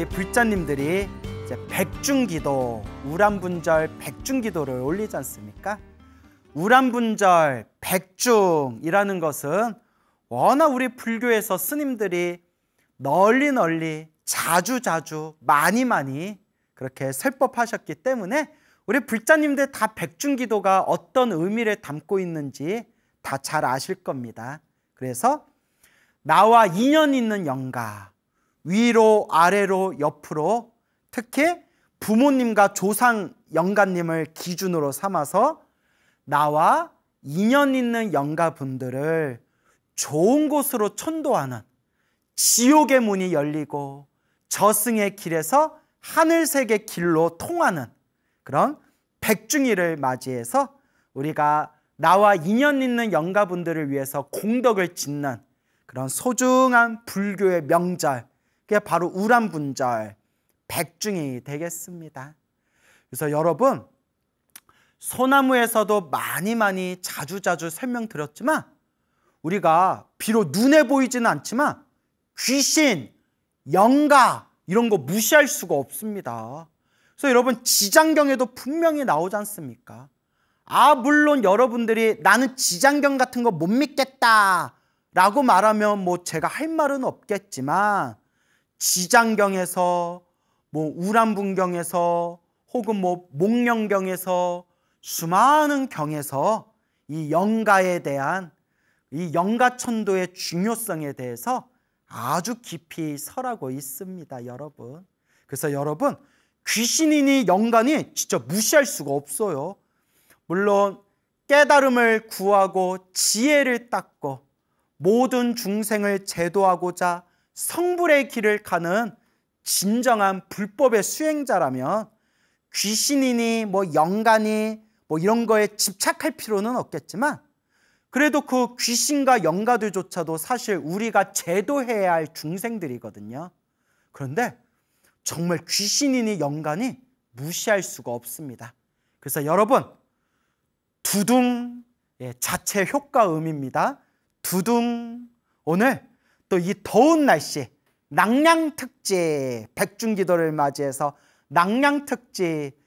우리 불자님들이 이제 백중기도, 우람분절 백중기도를 올리지 않습니까? 우람분절 백중이라는 것은 워낙 우리 불교에서 스님들이 널리 자주 많이 그렇게 설법하셨기 때문에 우리 불자님들 다 백중기도가 어떤 의미를 담고 있는지 다 잘 아실 겁니다. 그래서 나와 인연 있는 영가, 위로 아래로 옆으로, 특히 부모님과 조상 영가님을 기준으로 삼아서 나와 인연 있는 영가분들을 좋은 곳으로 천도하는, 지옥의 문이 열리고 저승의 길에서 하늘색의 길로 통하는 그런 백중일을 맞이해서 우리가 나와 인연 있는 영가분들을 위해서 공덕을 짓는 그런 소중한 불교의 명절, 그게 바로 우람분절 백중이 되겠습니다. 그래서 여러분, 소나무에서도 많이 자주 설명드렸지만 우리가 비록 눈에 보이지는 않지만 귀신, 영가 이런 거 무시할 수가 없습니다. 그래서 여러분, 지장경에도 분명히 나오지 않습니까? 물론 여러분들이 나는 지장경 같은 거 못 믿겠다 라고 말하면 뭐 제가 할 말은 없겠지만, 지장경에서 뭐 우람분경에서 혹은 뭐 목령경에서 수많은 경에서 이 영가에 대한, 이 영가천도의 중요성에 대해서 아주 깊이 설하고 있습니다, 여러분. 그래서 여러분, 귀신이니 영가니 진짜 무시할 수가 없어요. 물론 깨달음을 구하고 지혜를 닦고 모든 중생을 제도하고자 성불의 길을 가는 진정한 불법의 수행자라면 귀신이니 뭐 영가니 뭐 이런 거에 집착할 필요는 없겠지만, 그래도 그 귀신과 영가들조차도 사실 우리가 제도해야 할 중생들이거든요. 그런데 정말 귀신이니 영가니 무시할 수가 없습니다. 그래서 여러분, 두둥, 자체 효과음입니다. 두둥, 오늘 또 이 더운 날씨 낙량특집, 백중기도를 맞이해서 낙량특집,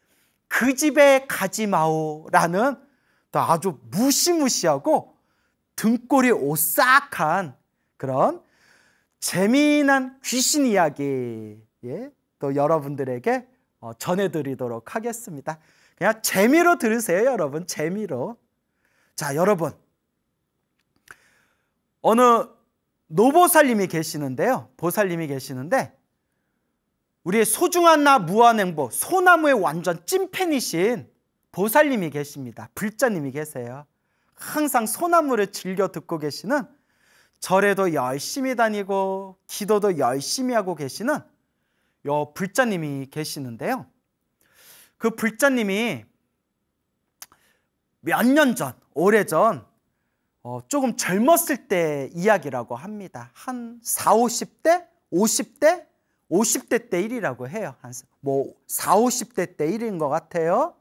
그 집에 가지 마오라는 또 아주 무시무시하고 등골이 오싹한 그런 재미난 귀신 이야기, 또 여러분들에게 전해드리도록 하겠습니다. 그냥 재미로 들으세요, 여러분. 재미로. 자, 여러분, 어느 노보살님이 계시는데요. 보살님이 계시는데 우리의 소중한 나 무한행보, 소나무의 완전 찐팬이신 보살님이 계십니다. 불자님이 계세요. 항상 소나무를 즐겨 듣고 계시는, 절에도 열심히 다니고 기도도 열심히 하고 계시는 요 불자님이 계시는데요. 그 불자님이 몇 년 전, 오래전 조금 젊었을 때 이야기라고 합니다. 한 40, 50대? 50대? 50대 때 일이라고 해요. 한 뭐 40, 50대 때 일인 것 같아요.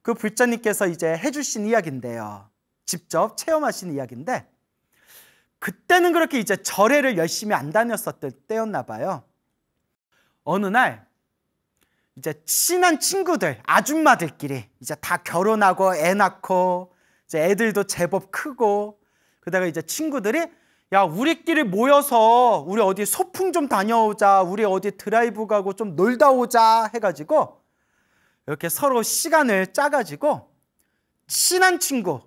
그 불자님께서 이제 해주신 이야기인데요. 직접 체험하신 이야기인데, 그때는 그렇게 이제 절에를 열심히 안 다녔었던 때였나 봐요. 어느 날 이제 친한 친구들, 아줌마들끼리 이제 다 결혼하고 애 낳고 이제 애들도 제법 크고, 그러다가 이제 친구들이 야, 우리끼리 모여서 우리 어디 소풍 좀 다녀오자, 우리 어디 드라이브 가고 좀 놀다 오자 해가지고 이렇게 서로 시간을 짜가지고 친한 친구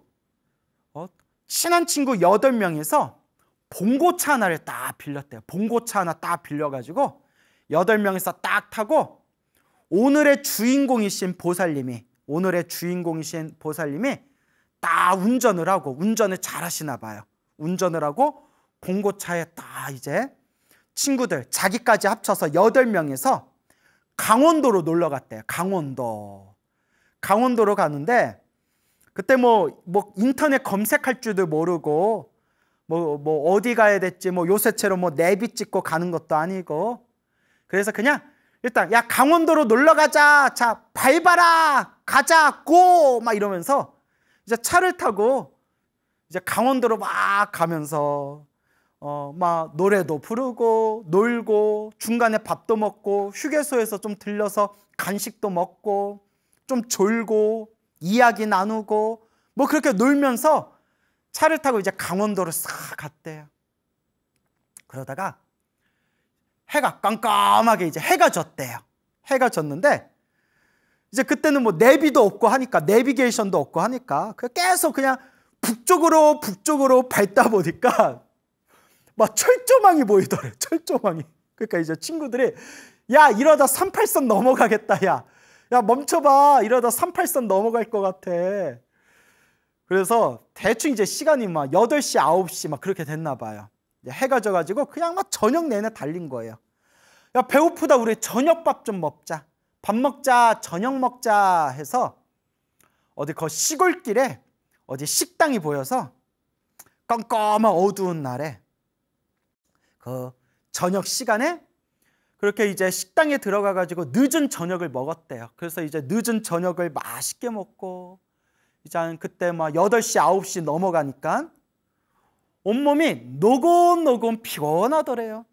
8명이서 봉고차 하나를 딱 빌렸대요. 봉고차 하나 딱 빌려가지고 8명이서 딱 타고 오늘의 주인공이신 보살님이 딱 운전을 하고, 운전을 잘 하시나 봐요. 운전을 하고 봉고차에 딱 이제 친구들 자기까지 합쳐서 8명이서 강원도로 놀러 갔대요. 강원도로 가는데, 그때 뭐 인터넷 검색할 줄도 모르고 뭐 어디 가야 될지 뭐 요새처럼 뭐 내비 찍고 가는 것도 아니고, 그래서 그냥 일단 야, 강원도로 놀러 가자, 자 밟아라, 가자, 고! 막 이러면서 이제 차를 타고 이제 강원도로 막 가면서 막 노래도 부르고 놀고 중간에 밥도 먹고 휴게소에서 좀 들려서 간식도 먹고 좀 졸고 이야기 나누고 뭐 그렇게 놀면서 차를 타고 이제 강원도를 싹 갔대요. 그러다가 해가 깜깜하게 이제 해가 졌대요. 해가 졌는데 이제 그때는 뭐 내비도 없고 하니까 내비게이션도 없고 하니까 계속 그냥 북쪽으로 밟다 보니까 막 철조망이 보이더래. 철조망이. 그러니까 이제 친구들이 야 이러다 38선 넘어가겠다. 야 멈춰봐. 이러다 38선 넘어갈 것 같아. 그래서 대충 이제 시간이 막 8시 9시 막 그렇게 됐나 봐요. 해가 져가지고 그냥 막 저녁 내내 달린 거예요. 야 배고프다. 우리 저녁밥 좀 먹자. 밥 먹자. 저녁 먹자 해서 어디 그 시골길에 어디 식당이 보여서 깜깜한 어두운 날에 그 저녁 시간에 그렇게 이제 식당에 들어가 가지고 늦은 저녁을 먹었대요. 그래서 이제 늦은 저녁을 맛있게 먹고 이제 한 그때 막 8시 9시 넘어가니까 온몸이 노곤노곤 피곤하더래요.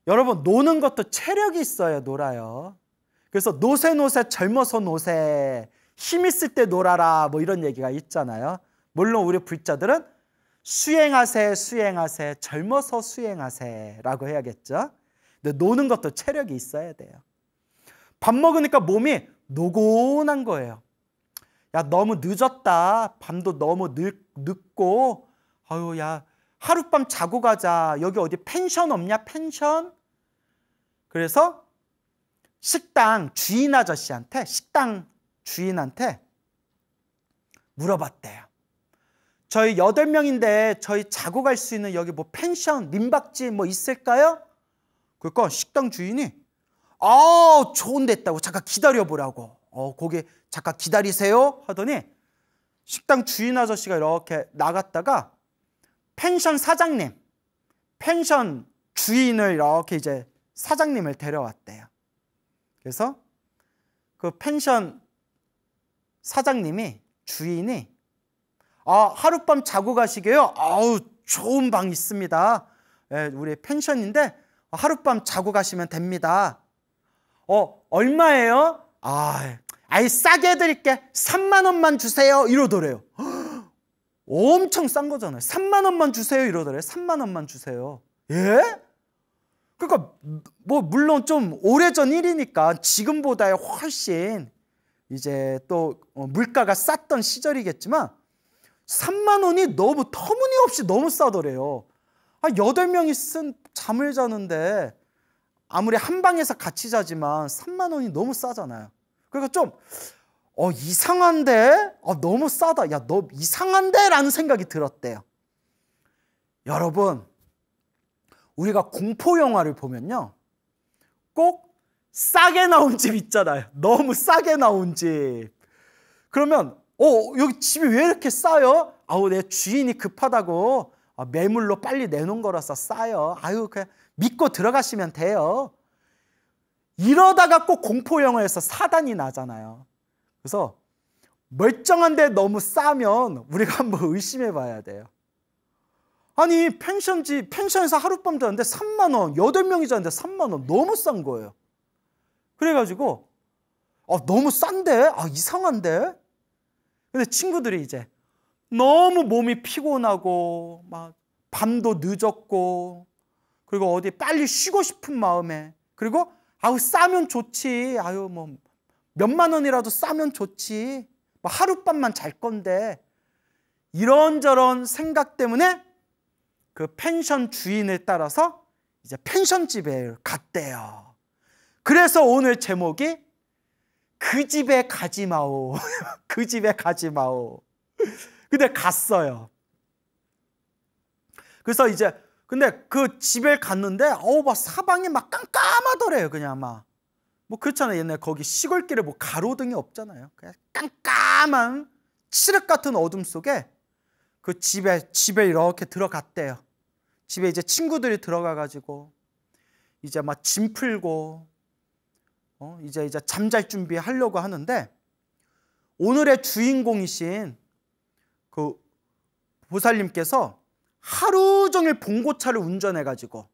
여러분 노는 것도 체력이 있어야 놀아요. 그래서 노세 젊어서 노세 힘 있을 때 놀아라 뭐 이런 얘기가 있잖아요. 물론 우리 불자들은 수행하세 젊어서 수행하세 라고 해야겠죠. 근데 노는 것도 체력이 있어야 돼요. 밥 먹으니까 몸이 노곤한 거예요. 야 너무 늦었다. 밤도 너무 늦고 아유 야 하룻밤 자고 가자. 여기 어디 펜션 없냐 펜션? 그래서 식당 주인 아저씨한테 식당 주인한테 물어봤대요. 저희 8명인데 저희 자고 갈 수 있는 여기 뭐 펜션, 민박집 뭐 있을까요? 그러니까 식당 주인이 좋은 데 있다고 잠깐 기다려보라고. 거기 잠깐 기다리세요 하더니 식당 주인 아저씨가 이렇게 나갔다가 펜션 사장님, 펜션 주인을 이렇게 이제 사장님을 데려왔대요. 그래서 그 펜션 사장님이 주인이 하룻밤 자고 가시게요. 좋은 방 있습니다. 예, 우리 펜션인데 하룻밤 자고 가시면 됩니다. 얼마예요? 싸게 해드릴게. 3만 원만 주세요. 이러더래요. 엄청 싼 거잖아요. 3만 원만 주세요. 이러더래요. 3만 원만 주세요. 예? 그러니까 뭐 물론 좀 오래전 일이니까 지금보다 훨씬 이제 또 물가가 쌌던 시절이겠지만 3만 원이 너무 터무니없이 너무 싸더래요. 8명이 쓴 잠을 자는데 아무리 한 방에서 같이 자지만 3만 원이 너무 싸잖아요. 그러니까 좀 이상한데? 너무 싸다. 야, 너 이상한데? 라는 생각이 들었대요. 여러분, 우리가 공포 영화를 보면요. 꼭 싸게 나온 집 있잖아요. 너무 싸게 나온 집. 그러면 여기 집이 왜 이렇게 싸요? 내 주인이 급하다고 매물로 빨리 내놓은 거라서 싸요. 그냥 믿고 들어가시면 돼요. 이러다가 꼭 공포 영화에서 사단이 나잖아요. 그래서 멀쩡한데 너무 싸면 우리가 한번 의심해 봐야 돼요. 아니 펜션에서 하룻밤 자는데 3만 원, 8명이 자는데 3만 원 너무 싼 거예요. 그래가지고 너무 싼데? 이상한데? 근데 친구들이 이제 너무 몸이 피곤하고 막 밤도 늦었고 그리고 어디 빨리 쉬고 싶은 마음에 그리고 싸면 좋지. 뭐 몇만 원이라도 싸면 좋지. 뭐 하룻밤만 잘 건데 이런저런 생각 때문에 그 펜션 주인을 따라서 이제 펜션집에 갔대요. 그래서 오늘 제목이 그 집에 가지 마오. 그 집에 가지 마오. 근데 갔어요. 그래서 이제 근데 그 집에 갔는데 막 사방이 막 깜깜하더래요. 그냥 막 뭐 그렇잖아요. 옛날 거기 시골길에 뭐 가로등이 없잖아요. 그냥 깜깜한 칠흑 같은 어둠 속에 그 집에 이렇게 들어갔대요. 집에 이제 친구들이 들어가 가지고 이제 막 짐 풀고 이제 잠잘 준비하려고 하는데 오늘의 주인공이신 그 보살님께서 하루 종일 봉고차를 운전해가지고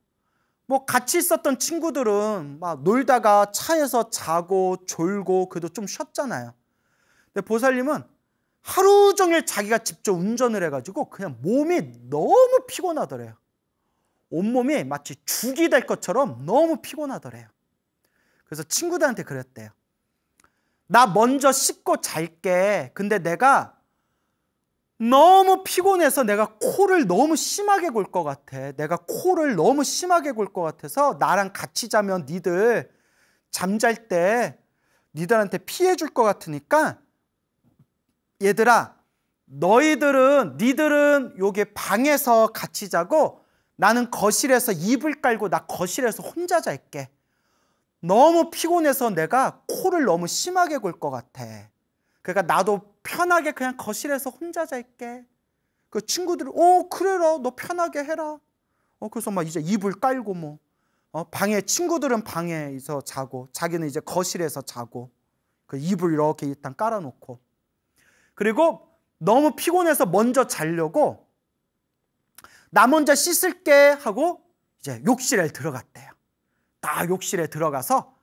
뭐 같이 있었던 친구들은 막 놀다가 차에서 자고 졸고 그래도 좀 쉬었잖아요. 근데 보살님은 하루 종일 자기가 직접 운전을 해가지고 그냥 몸이 너무 피곤하더래요. 온몸이 마치 죽이 될 것처럼 너무 피곤하더래요. 그래서 친구들한테 그랬대요. 나 먼저 씻고 잘게. 근데 내가 너무 피곤해서 내가 코를 너무 심하게 골 것 같아. 내가 코를 너무 심하게 골 것 같아서 나랑 같이 자면 니들 잠잘 때 니들한테 피해 줄 것 같으니까 얘들아, 니들은 여기 방에서 같이 자고 나는 거실에서 이불 깔고 나 거실에서 혼자 잘게. 너무 피곤해서 내가 코를 너무 심하게 골 것 같아. 그러니까 나도 편하게 그냥 거실에서 혼자 잘게. 그 친구들이 그래라, 너 편하게 해라. 그래서 막 이제 이불 깔고 뭐 방에 친구들은 방에서 자고 자기는 이제 거실에서 자고 그 이불 이렇게 일단 깔아놓고 그리고 너무 피곤해서 먼저 자려고 나 먼저 씻을게 하고 이제 욕실에 들어갔대요. 딱 욕실에 들어가서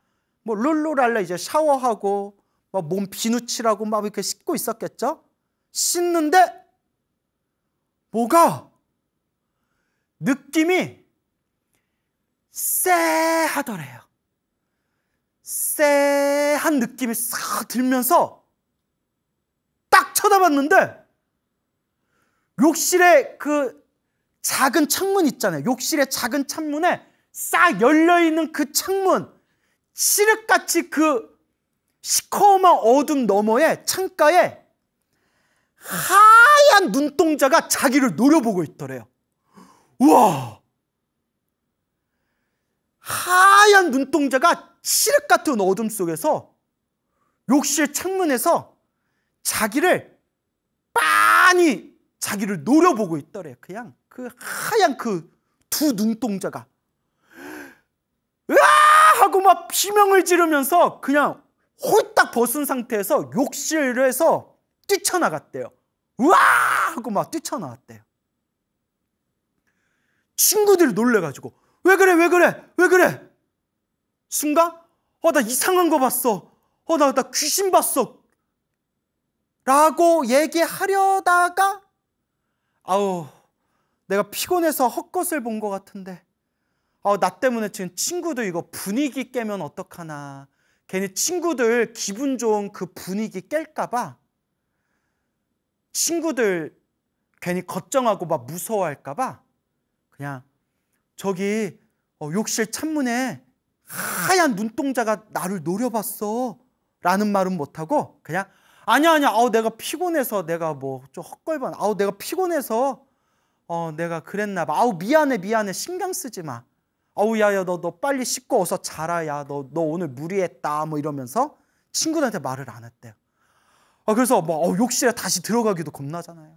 뭐 룰루랄라 이제 샤워하고 몸 비누칠하고 막 이렇게 씻고 있었겠죠? 씻는데 뭐가 느낌이 쎄하더래요. 쎄한 느낌이 싹 들면서 딱 쳐다봤는데 욕실에 그 작은 창문 있잖아요. 욕실의 작은 창문에 싹 열려있는 그 창문, 칠흑같이 그 시커먼 어둠 너머에 창가에 하얀 눈동자가 자기를 노려보고 있더래요. 우와! 하얀 눈동자가 칠흑 같은 어둠 속에서 욕실 창문에서 자기를 빤히 자기를 노려보고 있더래요. 그냥 그 하얀 그 두 눈동자가 으아! 하고 막 비명을 지르면서 그냥 홀딱 벗은 상태에서 욕실에서 뛰쳐나갔대요. 우와! 하고 막 뛰쳐나왔대요. 친구들이 놀래가지고 왜 그래 왜 그래 왜 그래? 순간 나 이상한 거 봤어. 나 귀신 봤어. 라고 얘기하려다가 내가 피곤해서 헛것을 본 것 같은데 나 때문에 지금 친구들 이거 분위기 깨면 어떡하나. 괜히 친구들 기분 좋은 그 분위기 깰까 봐 친구들 괜히 걱정하고 막 무서워할까 봐 그냥 저기 욕실 창문에 하얀 눈동자가 나를 노려봤어 라는 말은 못하고 그냥 아니야 내가 피곤해서 내가 뭐 좀 헛걸반 내가 피곤해서 내가 그랬나 봐. 미안해 신경 쓰지 마. 야야 너 빨리 씻고 어서 자라. 야 너 오늘 무리했다 뭐 이러면서 친구들한테 말을 안 했대요. 그래서 뭐 욕실에 다시 들어가기도 겁나잖아요.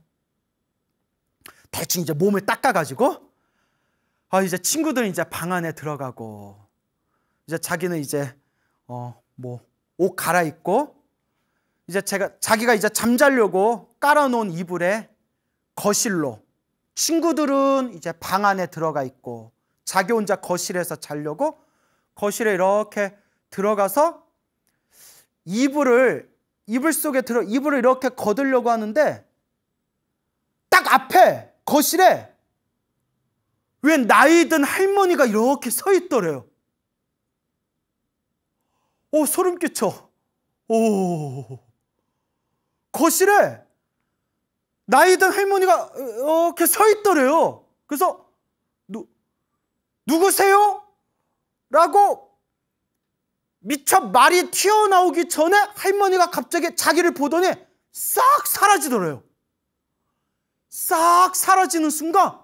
대충 이제 몸을 닦아가지고 이제 친구들은 이제 방 안에 들어가고 이제 자기는 이제 뭐 옷 갈아입고 이제 자기가 이제 잠자려고 깔아놓은 이불에 거실로 친구들은 이제 방 안에 들어가 있고 자기 혼자 거실에서 자려고 거실에 이렇게 들어가서 이불을 이렇게 걷으려고 하는데 딱 앞에 거실에 웬 나이 든 할머니가 이렇게 서 있더래요. 소름 끼쳐. 거실에 나이 든 할머니가 이렇게 서 있더래요. 그래서 누구세요? 라고 미처 말이 튀어나오기 전에 할머니가 갑자기 자기를 보더니 싹 사라지더래요. 싹 사라지는 순간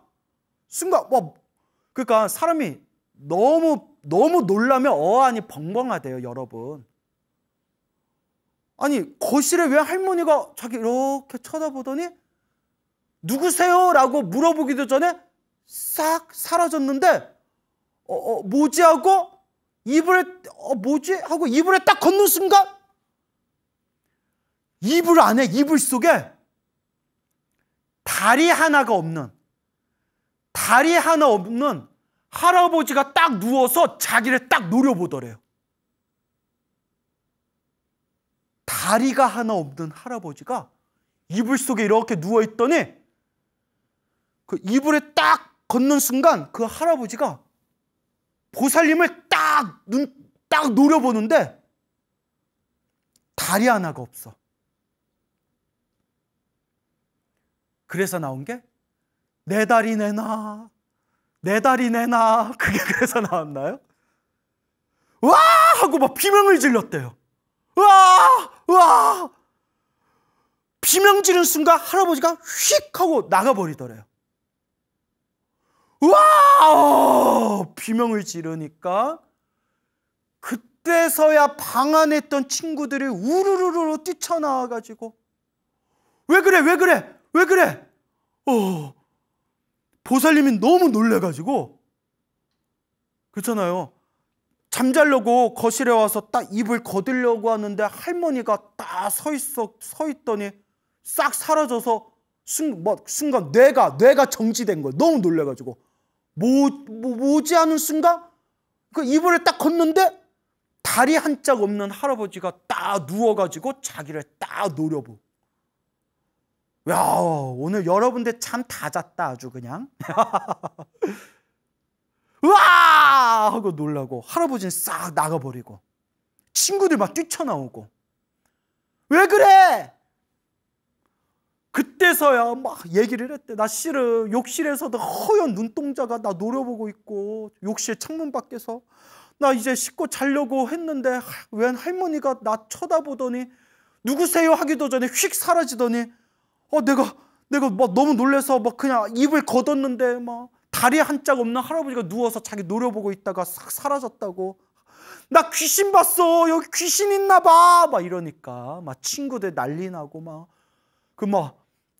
그러니까 사람이 너무 놀라면 어안이 벙벙하대요, 여러분. 아니 거실에 왜 할머니가 자기 이렇게 쳐다보더니 누구세요? 라고 물어보기도 전에 싹 사라졌는데 뭐지 하고 이불에 뭐지 하고 이불에 딱 걷는 순간 이불 속에 다리 하나가 없는 다리 하나 없는 할아버지가 딱 누워서 자기를 딱 노려보더래요. 다리가 하나 없는 할아버지가 이불 속에 이렇게 누워있더니 그 이불에 딱 걷는 순간 그 할아버지가 보살님을 딱 노려보는데 다리 하나가 없어. 그래서 나온 게 내 다리 내놔, 내 다리 내놔. 그게 그래서 나왔나요? 와! 하고 막 비명을 질렀대요. 와! 와! 비명 지른 순간 할아버지가 휙 하고 나가버리더래요. 와! 비명을 지르니까 그때서야 방 안에 있던 친구들이 우르르르 뛰쳐나와가지고 왜 그래? 왜 그래? 왜 그래? 보살님이 너무 놀래가지고 그렇잖아요. 잠자려고 거실에 와서 딱 이불 걷으려고 하는데 할머니가 딱 서 있더니 싹 사라져서 순간 뇌가 정지된 거예요. 너무 놀래가지고 뭐지 하는 순간 그 이불을 딱 걷는데 다리 한 짝 없는 할아버지가 딱 누워가지고 자기를 딱 노려보고. 야, 오늘 여러분들 참 다 잤다 아주 그냥. 으아! 하고 놀라고 할아버지는 싹 나가버리고 친구들 막 뛰쳐나오고 왜 그래? 그때서야 막 얘기를 했대. 나 실은 욕실에서도 허연 눈동자가 나 노려보고 있고 욕실 창문 밖에서 나 이제 씻고 자려고 했는데 웬 할머니가 나 쳐다보더니 누구세요 하기도 전에 휙 사라지더니 내가 막 너무 놀래서 막 그냥 입을 걷었는데 막 다리 한 짝 없는 할아버지가 누워서 자기 노려보고 있다가 싹 사라졌다고. 나 귀신 봤어. 여기 귀신 있나 봐. 막 이러니까 막 친구들 난리 나고 막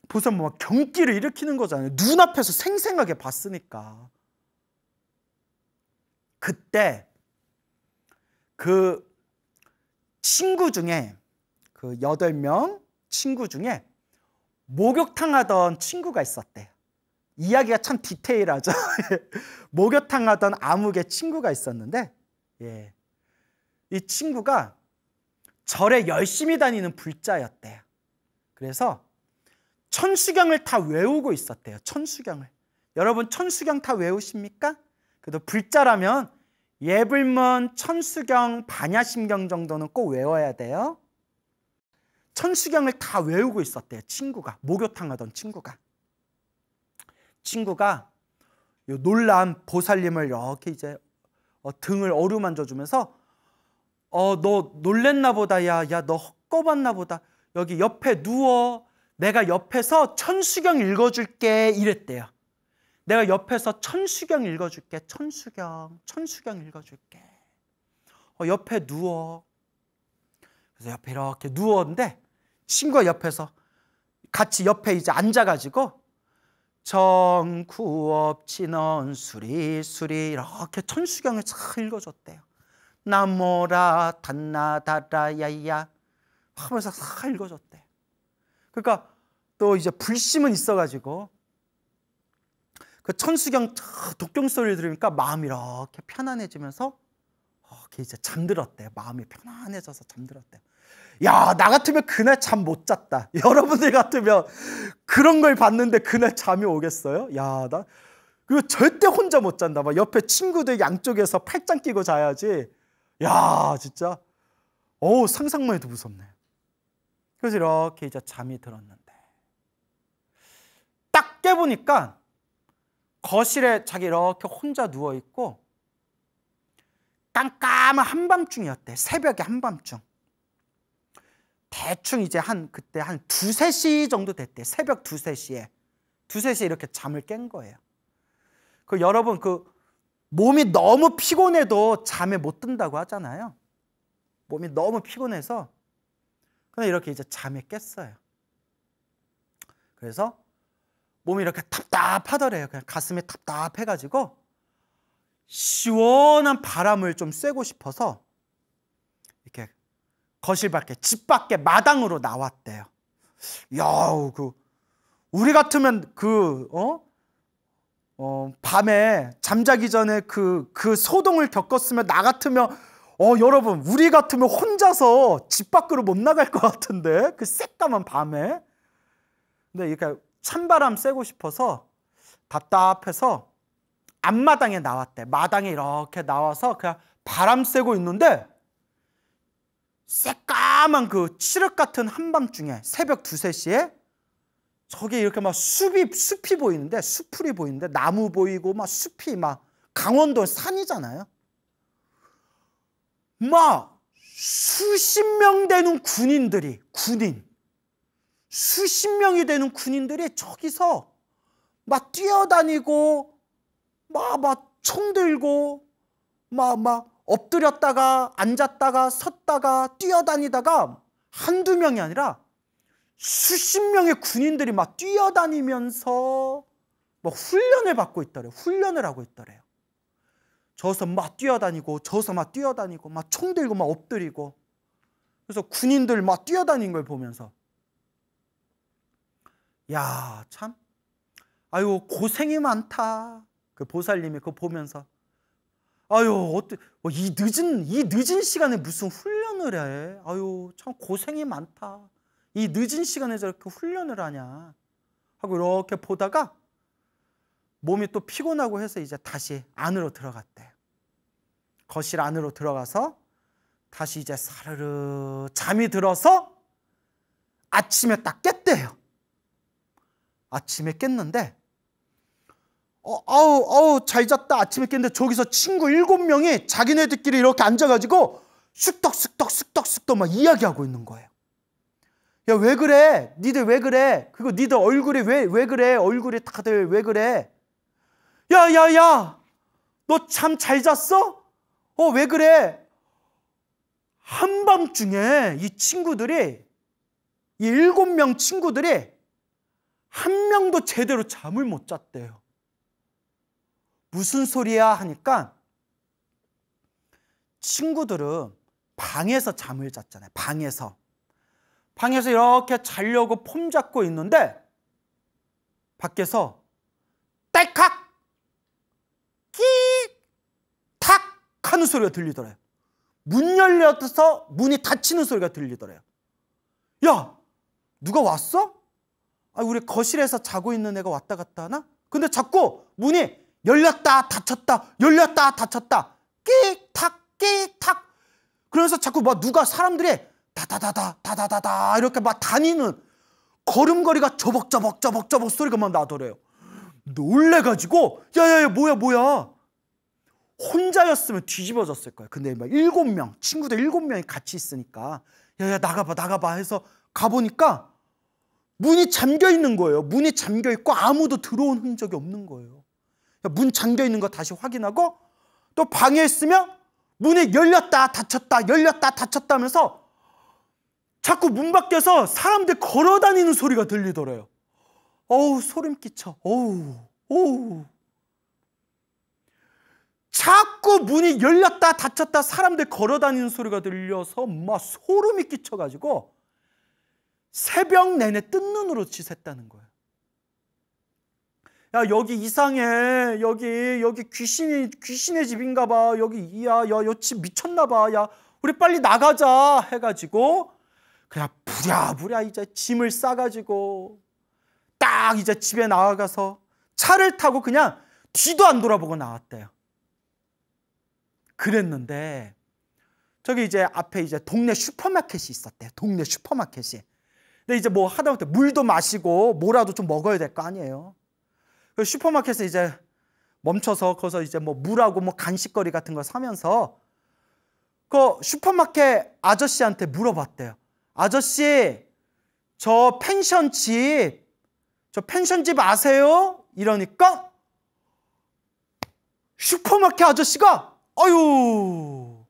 보살님 막 경기를 일으키는 거잖아요. 눈앞에서 생생하게 봤으니까. 그때 그 친구 중에 그 8명 친구 중에 목욕탕 하던 친구가 있었대요. 이야기가 참 디테일하죠. 목욕탕 하던 아무개 친구가 있었는데 이 친구가 절에 열심히 다니는 불자였대요. 그래서 천수경을 다 외우고 있었대요. 천수경을. 여러분 천수경 다 외우십니까? 그래도 불자라면 예불문, 천수경, 반야심경 정도는 꼭 외워야 돼요. 천수경을 다 외우고 있었대요. 친구가. 목욕탕 하던 친구가 놀란 보살님을 이렇게 이제 등을 어루만져 주면서 너 놀랬나 보다. 야 너 헛거봤나 보다. 여기 옆에 누워. 내가 옆에서 천수경 읽어줄게. 이랬대요. 내가 옆에서 천수경 읽어줄게. 천수경 읽어줄게. 옆에 누워. 그래서 옆에 이렇게 누웠는데 친구가 옆에서 같이 옆에 이제 앉아가지고 정구업진언 수리수리 이렇게 천수경을 잘 읽어줬대요. 나모라 단나다라야야 하면서 다 읽어줬대요. 그러니까 또 이제 불심은 있어가지고 그 천수경 독경 소리를 들으니까 마음이 이렇게 편안해지면서 이렇게 이제 잠들었대요. 마음이 편안해져서 잠들었대요. 야, 나 같으면 그날 잠 못 잤다. 여러분들 같으면 그런 걸 봤는데 그날 잠이 오겠어요? 야, 나 그거 절대 혼자 못 잔다. 막 옆에 친구들 양쪽에서 팔짱 끼고 자야지. 야, 진짜 상상만 해도 무섭네. 그래서 이렇게 이제 잠이 들었는데 딱 깨보니까 거실에 자기 이렇게 혼자 누워있고 깜깜한 한밤중이었대. 새벽에 한밤중. 대충 이제 그때 한 2, 3시 정도 됐대. 새벽 2, 3시에. 2, 3시에 이렇게 잠을 깬 거예요. 여러분 몸이 너무 피곤해도 잠에 못 든다고 하잖아요. 몸이 너무 피곤해서 그냥 이렇게 이제 잠에 깼어요. 그래서 몸이 이렇게 답답하더래요. 그냥 가슴이 답답해가지고 시원한 바람을 좀 쐬고 싶어서 이렇게 거실 밖에, 집 밖에 마당으로 나왔대요. 야, 우리 같으면 밤에 잠자기 전에 그 소동을 겪었으면 나 같으면 여러분 우리 같으면 혼자서 집 밖으로 못 나갈 것 같은데 그 새까만 밤에. 근데 이렇게 찬바람 쐬고 싶어서 답답해서 앞마당에 나왔대. 마당에 이렇게 나와서 그냥 바람 쐬고 있는데 새까만 그 칠흑 같은 한밤중에 새벽 2, 3시에 저기 이렇게 막 숲이 보이는데, 수풀이 보이는데, 나무 보이고 막 숲이 막 강원도 산이잖아요. 막 수십 명 되는 수십 명이 되는 군인들이 저기서 막 뛰어다니고 막 총 들고 막 엎드렸다가 앉았다가 섰다가 뛰어다니다가 한두 명이 아니라 수십 명의 군인들이 막 뛰어다니면서 막 훈련을 받고 있더래요. 훈련을 하고 있더래요. 저기서 막 뛰어다니고 저기서 막 뛰어다니고 막 총 들고 막 엎드리고. 그래서 군인들 막 뛰어다니는 걸 보면서 야, 참 아유 고생이 많다. 그 보살님이 그거 보면서 아유 이 늦은 시간에 무슨 훈련을 해. 아유 참 고생이 많다. 이 늦은 시간에 저렇게 훈련을 하냐 하고 이렇게 보다가 몸이 또 피곤하고 해서 이제 다시 안으로 들어갔대. 거실 안으로 들어가서 다시 이제 사르르 잠이 들어서 아침에 딱 깼대요. 아침에 깼는데 잘 잤다. 아침에 깼는데 저기서 친구 7명이 자기네들끼리 이렇게 앉아가지고 쑥덕쑥덕 막 이야기하고 있는 거예요. 야, 왜 그래? 니들 왜 그래? 그리고 니들 얼굴이 왜 그래? 얼굴이 다들 왜 그래? 야, 너 참 잘 잤어? 왜 그래? 한밤중에 이 7명 친구들이 한 명도 제대로 잠을 못 잤대요. 무슨 소리야 하니까 친구들은 방에서 잠을 잤잖아요. 방에서 이렇게 자려고 폼 잡고 있는데 밖에서 딸칵 끽탁 하는 소리가 들리더래요. 문 열려서 문이 닫히는 소리가 들리더래요. 야, 누가 왔어? 우리 거실에서 자고 있는 애가 왔다 갔다 하나? 근데 자꾸 문이 열렸다 닫혔다 열렸다 닫혔다 끽탁 끽탁 그러면서 자꾸 막 누가 사람들이 다다다다 이렇게 막 다니는 걸음걸이가 저벅저벅 소리가 막 나더래요. 놀래가지고 야야야 뭐야 혼자였으면 뒤집어졌을 거예요. 근데 막 7명 친구들 7명이 같이 있으니까 야야 나가봐 해서 가보니까 문이 잠겨 있는 거예요. 문이 잠겨 있고 아무도 들어온 흔적이 없는 거예요. 문 잠겨 있는 거 다시 확인하고 또 방에 있으면 문이 열렸다 닫혔다 하면서 자꾸 문 밖에서 사람들 걸어 다니는 소리가 들리더래요. 어우, 소름 끼쳐. 어우. 자꾸 문이 열렸다 닫혔다 사람들 걸어 다니는 소리가 들려서 막 소름이 끼쳐가지고 새벽 내내 뜬 눈으로 지샜다는 거예요. 야, 여기 이상해. 여기 귀신의 집인가 봐. 여 집 미쳤나 봐. 야, 우리 빨리 나가자 해가지고 그냥 부랴부랴 이제 짐을 싸가지고 딱 이제 집에 나가서 차를 타고 그냥 뒤도 안 돌아보고 나왔대요. 그랬는데 저기 이제 앞에 이제 동네 슈퍼마켓이 있었대요. 동네 슈퍼마켓이. 근데 이제 뭐 하다못해 물도 마시고 뭐라도 좀 먹어야 될 거 아니에요. 그 슈퍼마켓에 이제 멈춰서 거기서 이제 뭐 물하고 뭐 간식거리 같은 거 사면서 그 슈퍼마켓 아저씨한테 물어봤대요. 아저씨, 저 펜션집 아세요? 이러니까 슈퍼마켓 아저씨가 아유,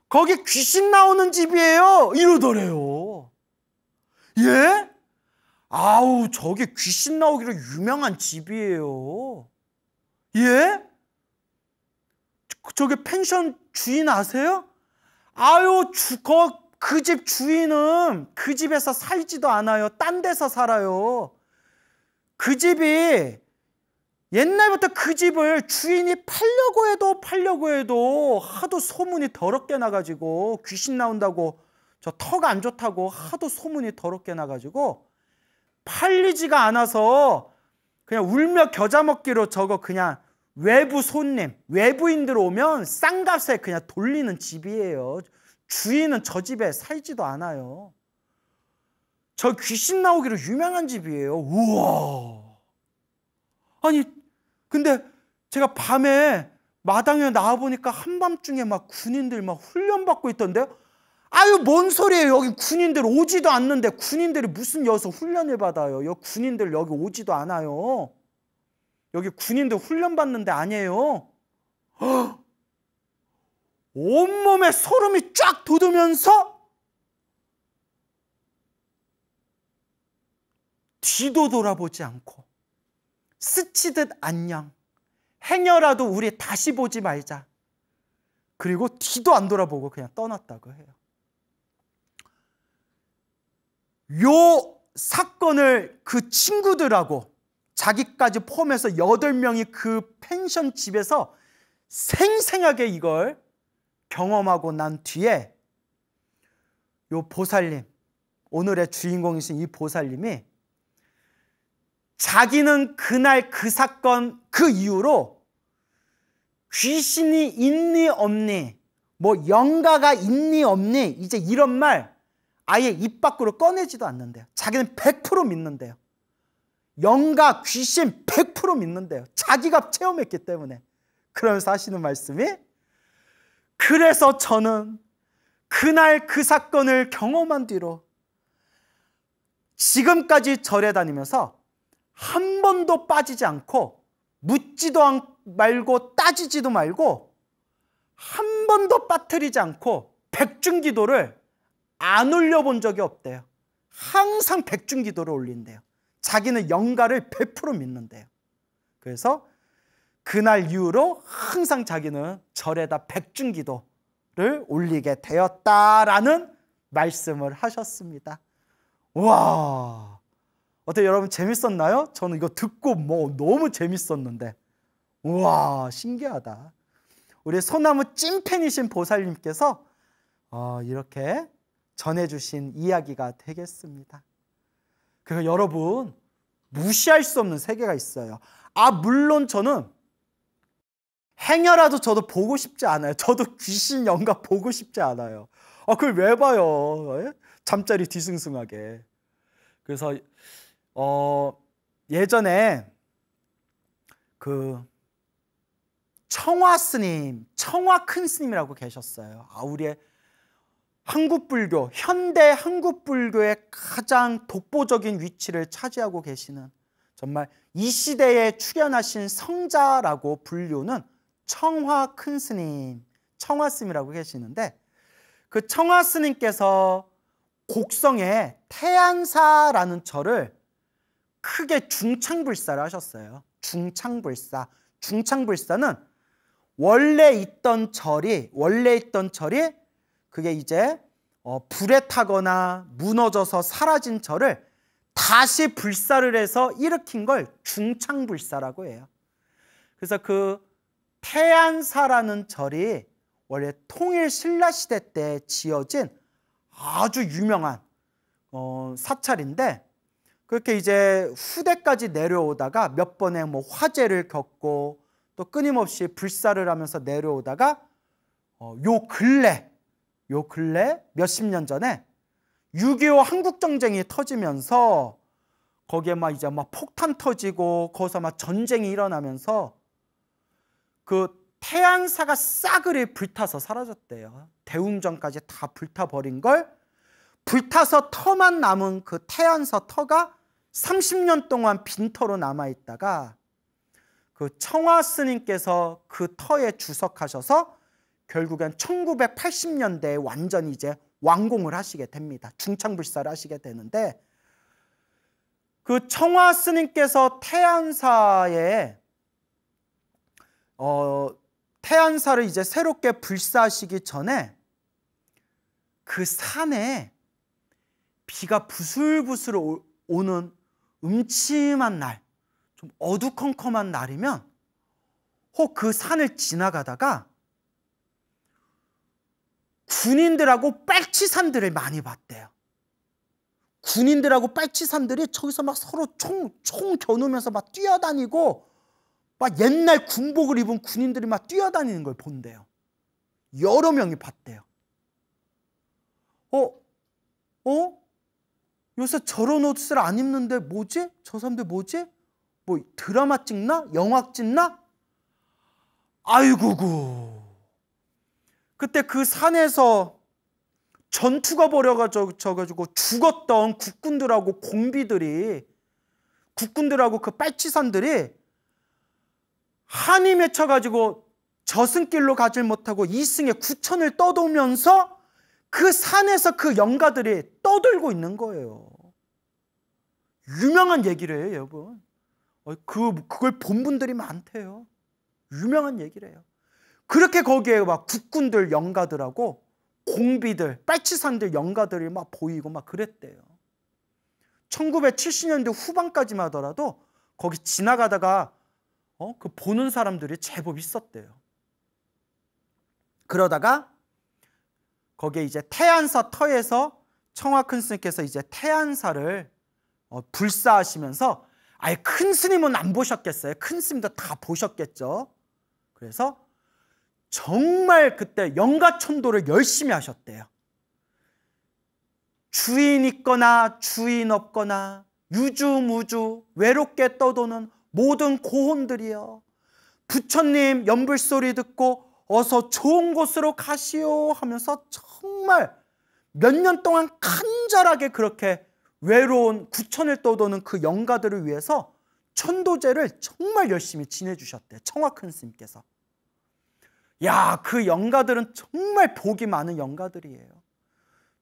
거기 귀신 나오는 집이에요 이러더래요. 예? 아우, 저기 귀신 나오기로 유명한 집이에요. 예? 저기 펜션 주인 아세요? 아유, 그 집 주인은 그 집에서 살지도 않아요. 딴 데서 살아요. 그 집이 옛날부터 그 집을 주인이 팔려고 해도 하도 소문이 더럽게 나가지고 귀신 나온다고 저 터가 안 좋다고 하도 소문이 더럽게 나가지고 팔리지가 않아서 그냥 울며 겨자 먹기로 저거 그냥 외부 손님, 외부인들 오면 싼값에 그냥 돌리는 집이에요. 주인은 저 집에 살지도 않아요. 저 귀신 나오기로 유명한 집이에요. 우와. 아니 근데 제가 밤에 마당에 나와보니까 한밤중에 막 군인들 막 훈련받고 있던데요. 아유 뭔 소리예요. 여기 군인들 오지도 않는데 군인들이 무슨 여기서 훈련을 받아요. 여기 군인들 여기 오지도 않아요. 여기 군인들 훈련받는 데 아니에요. 헉! 온몸에 소름이 쫙 돋으면서 뒤도 돌아보지 않고 스치듯 안녕. 행여라도 우리 다시 보지 말자. 그리고 뒤도 안 돌아보고 그냥 떠났다고 해요. 요 사건을 그 친구들하고 자기까지 포함해서 8명이 그 펜션 집에서 생생하게 이걸 경험하고 난 뒤에 요 보살님, 오늘의 주인공이신 이 보살님이 자기는 그날 그 사건 그 이후로 귀신이 있니 없니, 뭐 영가가 있니 없니, 이제 이런 말 아예 입 밖으로 꺼내지도 않는데요. 자기는 100% 믿는데요. 영가, 귀신 100% 믿는데요. 자기가 체험했기 때문에. 그러면서 하시는 말씀이, 그래서 저는 그날 그 사건을 경험한 뒤로 지금까지 절에 다니면서 한 번도 빠지지 않고 묻지도 말고 따지지도 말고 한 번도 빠뜨리지 않고 백중기도를 안 올려본 적이 없대요. 항상 백중기도를 올린대요. 자기는 영가를 100% 믿는데요. 그래서 그날 이후로 항상 자기는 절에다 백중기도를 올리게 되었다라는 말씀을 하셨습니다. 와, 어때요 여러분, 재밌었나요? 저는 이거 듣고 뭐 너무 재밌었는데, 우와 신기하다. 우리 소나무 찐팬이신 보살님께서 이렇게 전해주신 이야기가 되겠습니다. 그래서 여러분, 무시할 수 없는 세계가 있어요. 물론 저는 행여라도 저도 보고 싶지 않아요. 저도 귀신 영가 보고 싶지 않아요. 그걸 왜 봐요? 잠자리 뒤숭숭하게. 그래서 예전에 그 청화 스님, 청화 큰 스님이라고 계셨어요. 우리의 한국불교, 현대 한국불교의 가장 독보적인 위치를 차지하고 계시는, 정말 이 시대에 출현하신 성자라고 불리우는 청화 큰 스님, 청화 스님이라고 계시는데, 그 청화 스님께서 곡성에 태안사라는 절을 크게 중창불사를 하셨어요. 중창불사는 원래 있던 절이 그게 이제 불에 타거나 무너져서 사라진 절을 다시 불사를 해서 일으킨 걸 중창불사라고 해요. 그래서 그 태안사라는 절이 원래 통일 신라시대 때 지어진 아주 유명한 사찰인데, 그렇게 이제 후대까지 내려오다가 몇 번의 뭐 화재를 겪고 또 끊임없이 불사를 하면서 내려오다가 요 근래 몇십 년 전에 6.25 한국전쟁이 터지면서 거기에 이제 폭탄 터지고 거기서 전쟁이 일어나면서 그 태안사가 싸그리 불타서 사라졌대요. 대웅전까지 다 불타버린 걸, 불타서 터만 남은 그 태안사 터가 30년 동안 빈터로 남아있다가 그 청화 스님께서 그 터에 주석하셔서 결국엔 1980년대에 완전히 이제 완공을 하시게 됩니다. 중창불사를 하시게 되는데, 그 청화 스님께서 태안사에 태안사를 이제 새롭게 불사하시기 전에 그 산에 비가 부슬부슬 오는 음침한 날, 좀 어두컴컴한 날이면 혹 그 산을 지나가다가 군인들하고 빨치산들을 많이 봤대요. 군인들하고 빨치산들이 저기서 막 서로 총 겨누면서 막 뛰어다니고 막 옛날 군복을 입은 군인들이 막 뛰어다니는 걸 본대요. 여러 명이 봤대요. 요새 저런 옷을 안 입는데 뭐지? 저 사람들 뭐지? 뭐 드라마 찍나? 영화 찍나? 아이고구. 그때 그 산에서 전투가 벌어가지고 죽었던 국군들하고 국군들하고 그 빨치산들이 한이 맺혀가지고 저승길로 가질 못하고 이승에 구천을 떠돌면서 그 산에서 그 영가들이 떠들고 있는 거예요. 유명한 얘기를 해요, 여러분. 그걸 본 분들이 많대요. 유명한 얘기를 해요. 그렇게 거기에 막 국군들 영가들하고 공비들, 빨치산들 영가들이 막 보이고 막 그랬대요. 1970년대 후반까지만 하더라도 거기 지나가다가 그 보는 사람들이 제법 있었대요. 그러다가 거기에 이제 태안사 터에서 청화 큰 스님께서 이제 태안사를 불사하시면서 아예 큰 스님은 안 보셨겠어요. 큰 스님도 다 보셨겠죠. 그래서 정말 그때 영가천도를 열심히 하셨대요. 주인 있거나 주인 없거나 유주무주 외롭게 떠도는 모든 고혼들이여, 부처님 연불소리 듣고 어서 좋은 곳으로 가시오 하면서 정말 몇 년 동안 간절하게 그렇게 외로운 구천을 떠도는 그 영가들을 위해서 천도제를 정말 열심히 지내주셨대요. 청화 큰 스님께서. 야, 그 영가들은 정말 복이 많은 영가들이에요.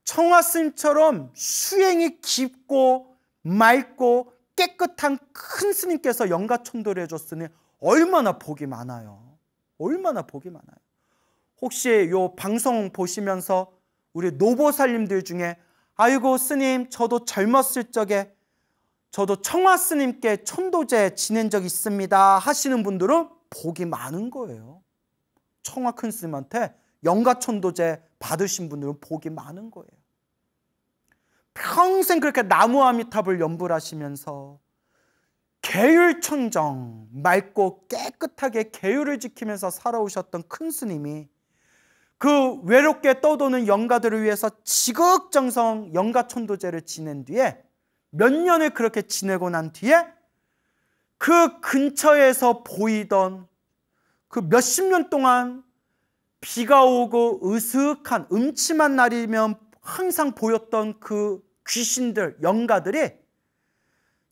청화 스님처럼 수행이 깊고 맑고 깨끗한 큰 스님께서 영가천도를 해줬으니 얼마나 복이 많아요. 얼마나 복이 많아요. 혹시 요 방송 보시면서 우리 노보살님들 중에 아이고 스님, 저도 젊었을 적에 저도 청화 스님께 천도제 지낸 적 있습니다 하시는 분들은 복이 많은 거예요. 청화 큰 스님한테 영가천도제 받으신 분들은 복이 많은 거예요. 평생 그렇게 나무아미탑을 연불하시면서 계율청정, 맑고 깨끗하게 계율을 지키면서 살아오셨던 큰 스님이 그 외롭게 떠도는 영가들을 위해서 지극정성 영가천도제를 지낸 뒤에 몇 년을 그렇게 지내고 난 뒤에 그 근처에서 보이던 그 몇십 년 동안 비가 오고 으슥한 음침한 날이면 항상 보였던 그 귀신들, 영가들이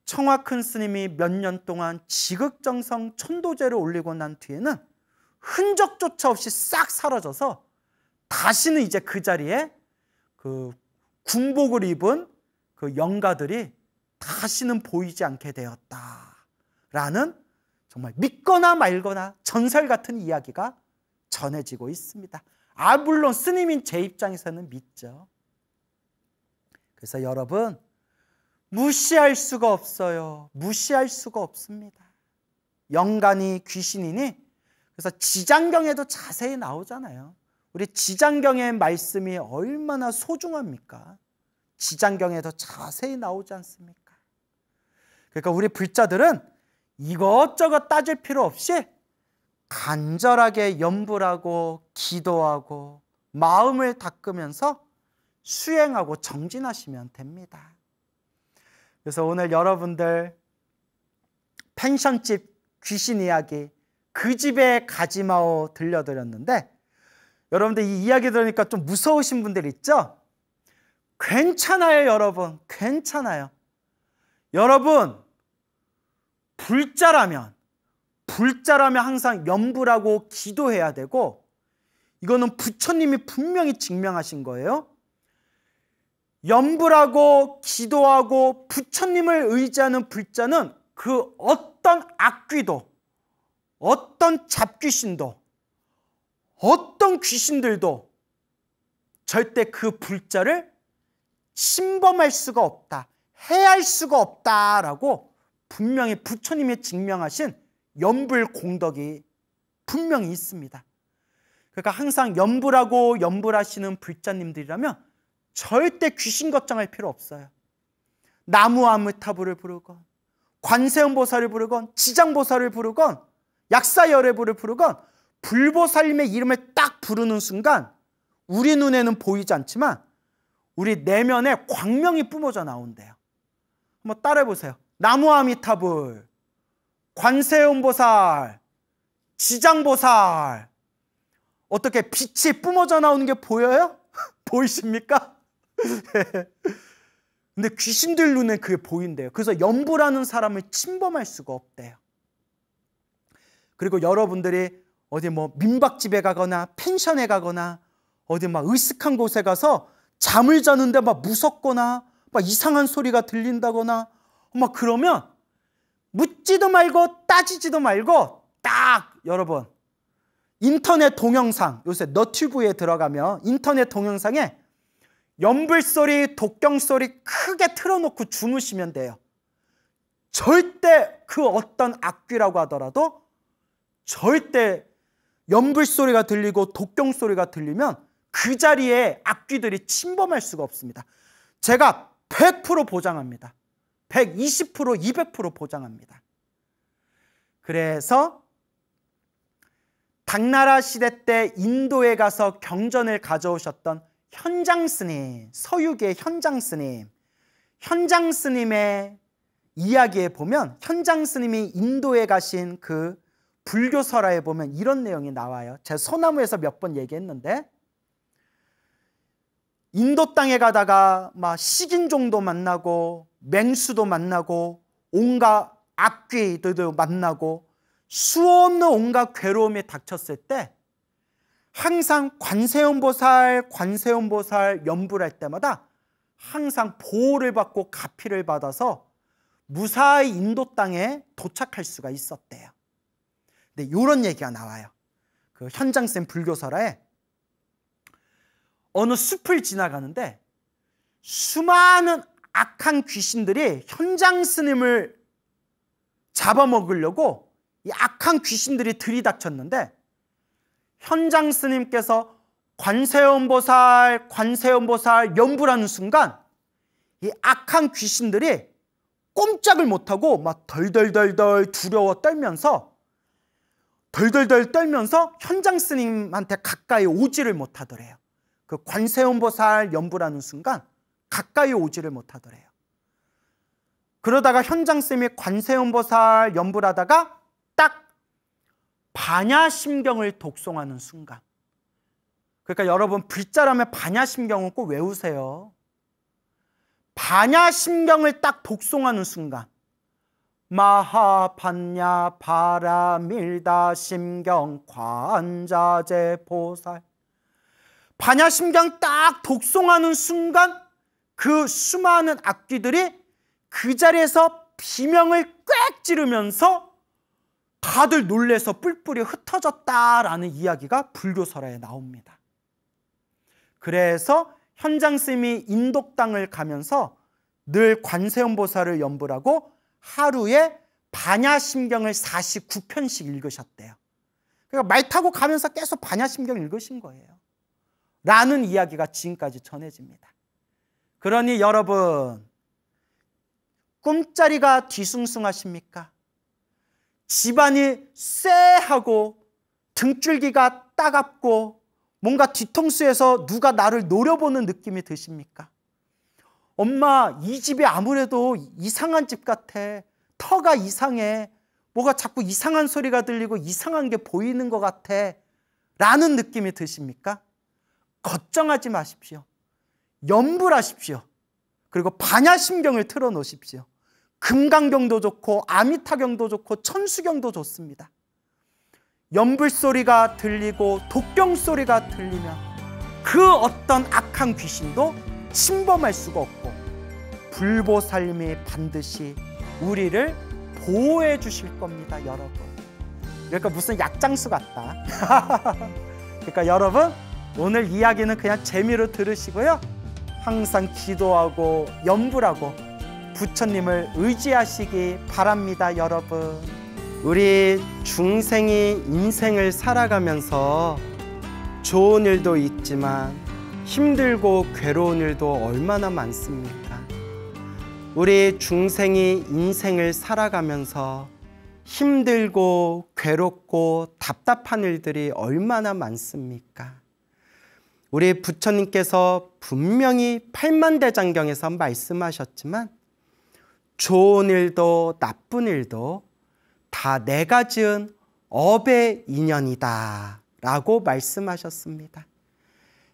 청화 큰 스님이 몇 년 동안 지극정성 천도제를 올리고 난 뒤에는 흔적조차 없이 싹 사라져서 다시는 이제 그 자리에 그 군복을 입은 그 영가들이 다시는 보이지 않게 되었다라는 정말 믿거나 말거나 전설 같은 이야기가 전해지고 있습니다. 물론 스님인 제 입장에서는 믿죠. 그래서 여러분, 무시할 수가 없어요. 무시할 수가 없습니다. 영간이 귀신이니, 그래서 지장경에도 자세히 나오잖아요. 우리 지장경의 말씀이 얼마나 소중합니까? 지장경에도 자세히 나오지 않습니까? 그러니까 우리 불자들은 이것저것 따질 필요 없이 간절하게 염불하고 기도하고 마음을 닦으면서 수행하고 정진하시면 됩니다. 그래서 오늘 여러분들 펜션집 귀신 이야기 그 집에 가지마오 들려드렸는데, 여러분들 이 이야기 들으니까 좀 무서우신 분들 있죠? 괜찮아요, 여러분. 괜찮아요. 여러분, 불자라면 항상 염불하고 기도해야 되고, 이거는 부처님이 분명히 증명하신 거예요. 염불하고 기도하고 부처님을 의지하는 불자는 그 어떤 악귀도, 어떤 잡귀신도, 어떤 귀신들도 절대 그 불자를 침범할 수가 없다, 해할 수가 없다라고 분명히 부처님이 증명하신 연불 공덕이 분명히 있습니다. 그러니까 항상 연불하고 연불하시는 불자님들이라면 절대 귀신 걱정할 필요 없어요. 나무아미타불을 부르건 관세음보살을 부르건 지장보살을 부르건 약사열애부를 부르건 불보살님의 이름을 딱 부르는 순간 우리 눈에는 보이지 않지만 우리 내면에 광명이 뿜어져 나온대요. 한번 따라해보세요. 나무아미타불, 관세음보살, 지장보살. 어떻게 빛이 뿜어져 나오는 게 보여요? 보이십니까? 근데 귀신들 눈에 그게 보인대요. 그래서 연불하는 사람을 침범할 수가 없대요. 그리고 여러분들이 어디 뭐 민박집에 가거나 펜션에 가거나 어디 막 으슥한 곳에 가서 잠을 자는데 막 무섭거나 막 이상한 소리가 들린다거나 막 그러면 묻지도 말고 따지지도 말고 딱 여러분 인터넷 동영상, 요새 너튜브에 들어가면 인터넷 동영상에 연불소리, 독경소리 크게 틀어놓고 주무시면 돼요. 절대 그 어떤 악귀라고 하더라도 절대 연불소리가 들리고 독경소리가 들리면 그 자리에 악귀들이 침범할 수가 없습니다. 제가 100% 보장합니다. 120%, 200% 보장합니다. 그래서 당나라 시대 때 인도에 가서 경전을 가져오셨던 현장스님, 서유기의 현장스님, 현장스님의 이야기에 보면 현장스님이 인도에 가신 그 불교설화에 보면 이런 내용이 나와요. 제가 소나무에서 몇 번 얘기했는데 인도 땅에 가다가 막 식인종도 만나고 맹수도 만나고 온갖 악귀들도 만나고 수없는 온갖 괴로움이 닥쳤을 때 항상 관세음보살 연불할 때마다 항상 보호를 받고 가피를 받아서 무사히 인도 땅에 도착할 수가 있었대요. 근데 이런 얘기가 나와요. 그 현장쌤 불교설화에 어느 숲을 지나가는데 수많은 악한 귀신들이 현장 스님을 잡아먹으려고 이 악한 귀신들이 들이닥쳤는데 현장 스님께서 관세음보살 연불하는 순간 이 악한 귀신들이 꼼짝을 못하고 막 덜덜덜덜 두려워 떨면서 현장 스님한테 가까이 오지를 못하더래요. 그 관세음보살 연불하는 순간 가까이 오지를 못하더래요. 그러다가 현장 스님이 관세음보살 연불하다가 딱 반야심경을 독송하는 순간, 그러니까 여러분 불자라면 반야심경은 꼭 외우세요. 반야심경을 딱 독송하는 순간 마하반야 바라밀다 심경 관자재 보살, 반야심경 딱 독송하는 순간 그 수많은 악귀들이 그 자리에서 비명을 꽥 지르면서 다들 놀래서 뿔뿔이 흩어졌다라는 이야기가 불교설화에 나옵니다. 그래서 현장스님이 인도 땅을 가면서 늘 관세음보살을 연불하고 하루에 반야심경을 49편씩 읽으셨대요. 그러니까 말 타고 가면서 계속 반야심경 읽으신 거예요. 라는 이야기가 지금까지 전해집니다. 그러니 여러분, 꿈자리가 뒤숭숭하십니까? 집안이 쎄하고 등줄기가 따갑고 뭔가 뒤통수에서 누가 나를 노려보는 느낌이 드십니까? 엄마, 이 집이 아무래도 이상한 집 같아. 터가 이상해. 뭐가 자꾸 이상한 소리가 들리고 이상한 게 보이는 것 같아. 라는 느낌이 드십니까? 걱정하지 마십시오. 연불하십시오. 그리고 반야심경을 틀어놓으십시오. 금강경도 좋고 아미타경도 좋고 천수경도 좋습니다. 연불소리가 들리고 독경소리가 들리면 그 어떤 악한 귀신도 침범할 수가 없고 불보살님이 반드시 우리를 보호해 주실 겁니다, 여러분. 그러니까 무슨 약장수 같다. 그러니까 여러분, 오늘 이야기는 그냥 재미로 들으시고요. 항상 기도하고 연불하고 부처님을 의지하시기 바랍니다, 여러분. 우리 중생이 인생을 살아가면서 좋은 일도 있지만 힘들고 괴로운 일도 얼마나 많습니까? 우리 중생이 인생을 살아가면서 힘들고 괴롭고 답답한 일들이 얼마나 많습니까? 우리 부처님께서 분명히 팔만대장경에서 말씀하셨지만 좋은 일도 나쁜 일도 다 내가 지은 업의 인연이다 라고 말씀하셨습니다.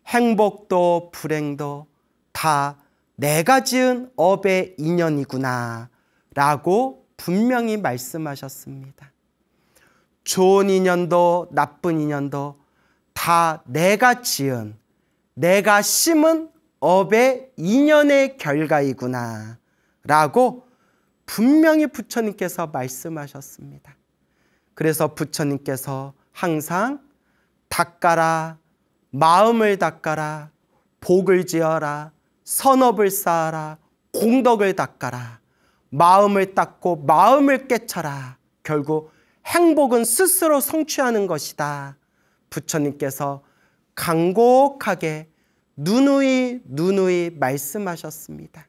행복도 불행도 다 내가 지은 업의 인연이구나 라고 분명히 말씀하셨습니다. 좋은 인연도 나쁜 인연도 다 내가 지은, 내가 심은 업의 인연의 결과이구나 라고 분명히 부처님께서 말씀하셨습니다. 그래서 부처님께서 항상 닦아라, 마음을 닦아라, 복을 지어라, 선업을 쌓아라, 공덕을 닦아라, 마음을 닦고 마음을 깨쳐라. 결국 행복은 스스로 성취하는 것이다. 부처님께서 간곡하게 누누이 말씀하셨습니다.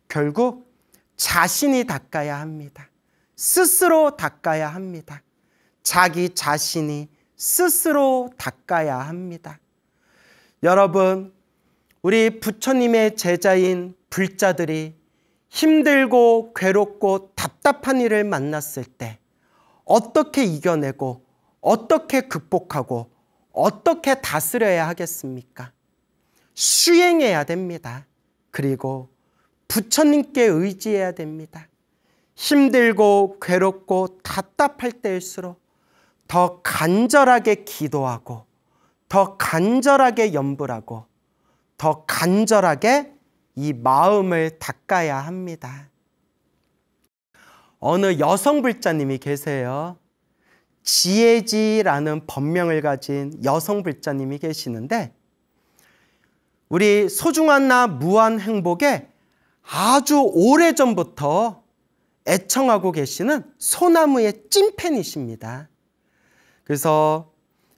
결국 자신이 닦아야 합니다. 스스로 닦아야 합니다. 자기 자신이 스스로 닦아야 합니다. 여러분, 우리 부처님의 제자인 불자들이 힘들고 괴롭고 답답한 일을 만났을 때 어떻게 이겨내고 어떻게 극복하고 어떻게 다스려야 하겠습니까? 수행해야 됩니다. 그리고 부처님께 의지해야 됩니다. 힘들고 괴롭고 답답할 때일수록 더 간절하게 기도하고 더 간절하게 염불하고 더 간절하게 이 마음을 닦아야 합니다. 어느 여성 불자님이 계세요. 지혜지라는 법명을 가진 여성 불자님이 계시는데 우리 소중한 나 무한 행복에 아주 오래전부터 애청하고 계시는 소나무의 찐팬이십니다. 그래서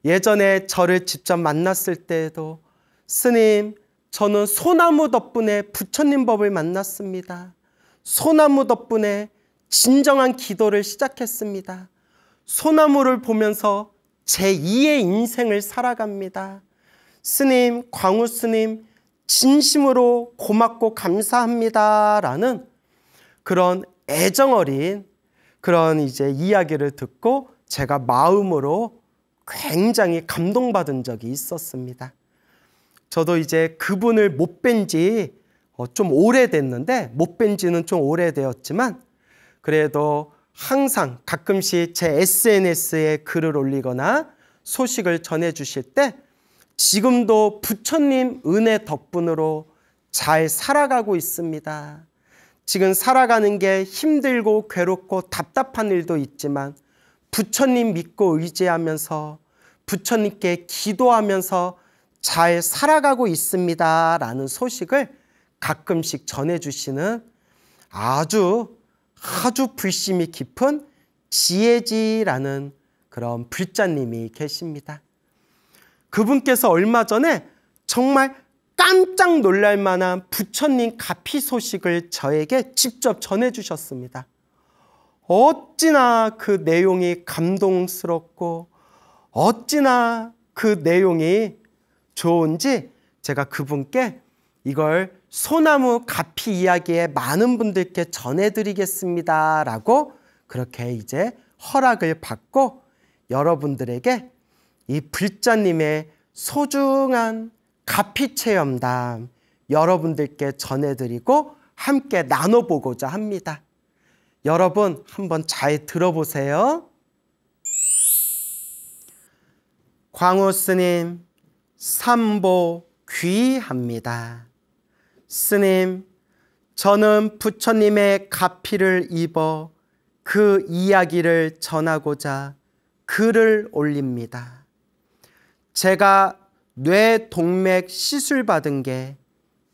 예전에 저를 직접 만났을 때에도 스님, 저는 소나무 덕분에 부처님 법을 만났습니다. 소나무 덕분에 진정한 기도를 시작했습니다. 소나무를 보면서 제2의 인생을 살아갑니다. 스님, 광우 스님, 진심으로 고맙고 감사합니다. 라는 그런 애정 어린 그런 이제 이야기를 듣고 제가 마음으로 굉장히 감동받은 적이 있었습니다. 저도 이제 그분을 못 뵌 지 좀 오래됐는데, 못 뵌 지는 좀 오래되었지만 그래도 항상 가끔씩 제 SNS에 글을 올리거나 소식을 전해주실 때 지금도 부처님 은혜 덕분으로 잘 살아가고 있습니다. 지금 살아가는 게 힘들고 괴롭고 답답한 일도 있지만 부처님 믿고 의지하면서 부처님께 기도하면서 잘 살아가고 있습니다. 라는 소식을 가끔씩 전해주시는 아주 불심이 깊은 지혜지라는 그런 불자님이 계십니다. 그분께서 얼마 전에 정말 깜짝 놀랄 만한 부처님 가피 소식을 저에게 직접 전해주셨습니다. 어찌나 그 내용이 감동스럽고 어찌나 그 내용이 좋은지 제가 그분께 이걸 소나무 가피 이야기에 많은 분들께 전해드리겠습니다 라고 그렇게 이제 허락을 받고 여러분들에게 이 불자님의 소중한 가피 체험담 여러분들께 전해드리고 함께 나눠보고자 합니다. 여러분 한번 잘 들어보세요. 광우 스님, 삼보 귀합니다. 스님, 저는 부처님의 가피를 입어 그 이야기를 전하고자 글을 올립니다. 제가 뇌동맥 시술 받은 게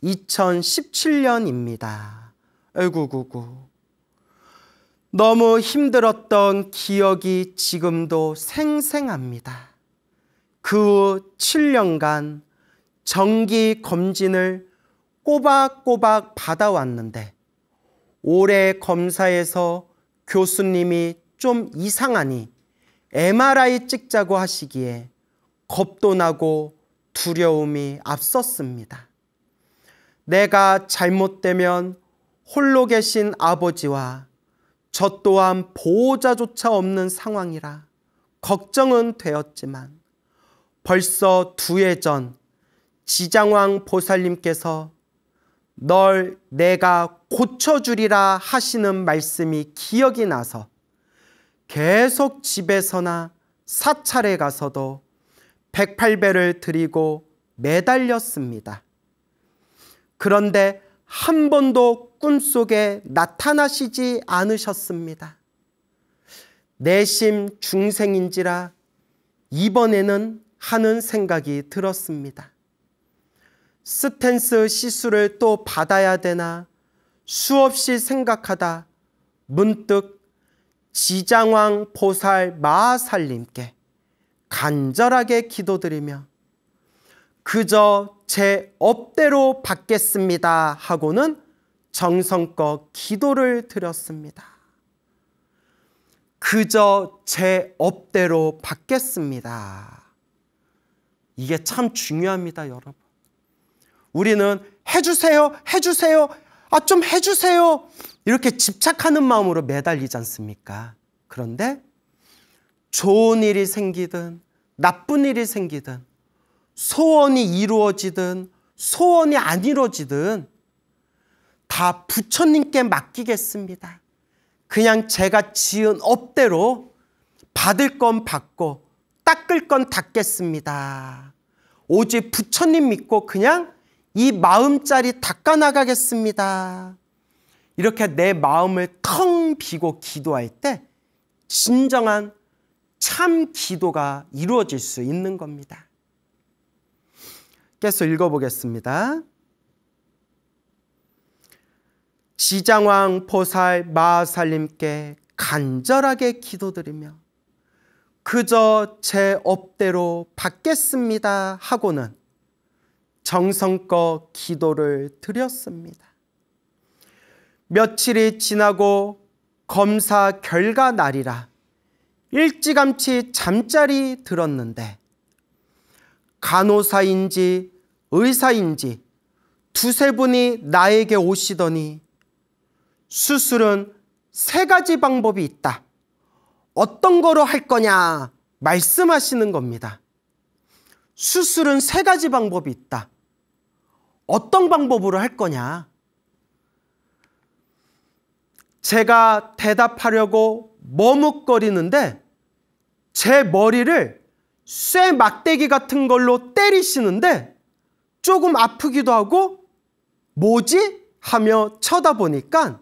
2017년입니다. 에구구구. 너무 힘들었던 기억이 지금도 생생합니다. 그 후 7년간 정기 검진을 꼬박꼬박 받아왔는데 올해 검사에서 교수님이 좀 이상하니 MRI 찍자고 하시기에 겁도 나고 두려움이 앞섰습니다. 내가 잘못되면 홀로 계신 아버지와 저 또한 보호자조차 없는 상황이라 걱정은 되었지만 벌써 2해 전 지장왕 보살님께서 널 내가 고쳐주리라 하시는 말씀이 기억이 나서 계속 집에서나 사찰에 가서도 108배를 드리고 매달렸습니다. 그런데 한 번도 꿈속에 나타나시지 않으셨습니다. 내심 중생인지라 이번에는 하는 생각이 들었습니다. 스텐스 시술을 또 받아야 되나 수없이 생각하다 문득 지장왕 보살 마하살님께 간절하게 기도드리며 그저 제 업대로 받겠습니다 하고는 정성껏 기도를 드렸습니다. 그저 제 업대로 받겠습니다. 이게 참 중요합니다, 여러분. 우리는 해주세요, 해주세요, 좀 해주세요 이렇게 집착하는 마음으로 매달리지 않습니까? 그런데 좋은 일이 생기든 나쁜 일이 생기든 소원이 이루어지든 소원이 안 이루어지든 다 부처님께 맡기겠습니다. 그냥 제가 지은 업대로 받을 건 받고 닦을 건 닦겠습니다. 오직 부처님 믿고 그냥 이 마음자리 닦아나가겠습니다. 이렇게 내 마음을 텅 비고 기도할 때 진정한 참 기도가 이루어질 수 있는 겁니다. 계속 읽어보겠습니다. 지장왕 보살 마하살님께 간절하게 기도드리며 그저 제 업대로 받겠습니다 하고는 정성껏 기도를 드렸습니다. 며칠이 지나고 검사 결과 날이라 일찌감치 잠자리 들었는데 간호사인지 의사인지 2-3분이 나에게 오시더니 수술은 3가지 방법이 있다. 어떤 거로 할 거냐 말씀하시는 겁니다. 수술은 3가지 방법이 있다. 어떤 방법으로 할 거냐? 제가 대답하려고 머뭇거리는데 제 머리를 쇠 막대기 같은 걸로 때리시는데 조금 아프기도 하고 뭐지? 하며 쳐다보니까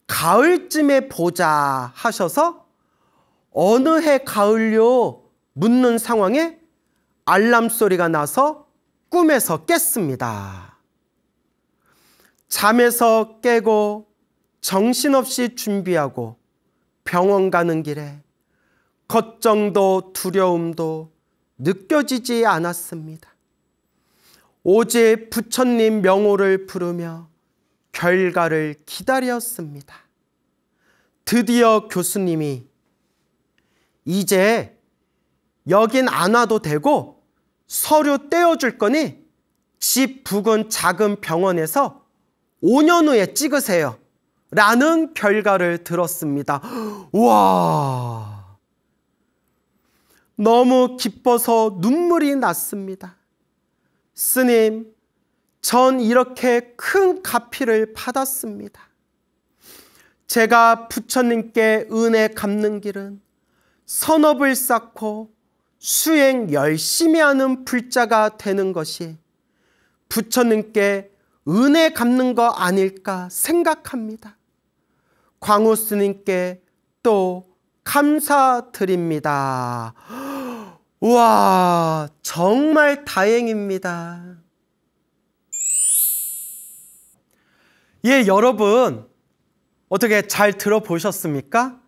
가을쯤에 보자 하셔서 어느 해 가을요? 묻는 상황에 알람 소리가 나서 꿈에서 깼습니다. 잠에서 깨고 정신없이 준비하고 병원 가는 길에 걱정도 두려움도 느껴지지 않았습니다. 오직 부처님 명호를 부르며 결과를 기다렸습니다. 드디어 교수님이 이제 여긴 안 와도 되고 서류 떼어줄 거니 집 부근 작은 병원에서 5년 후에 찍으세요 라는 결과를 들었습니다. 와, 너무 기뻐서 눈물이 났습니다. 스님, 전 이렇게 큰 가피를 받았습니다. 제가 부처님께 은혜 갚는 길은 선업을 쌓고 수행 열심히 하는 불자가 되는 것이 부처님께 은혜 갚는 거 아닐까 생각합니다. 광우 스님께 또 감사드립니다. 와, 정말 다행입니다. 예, 여러분 어떻게 잘 들어보셨습니까?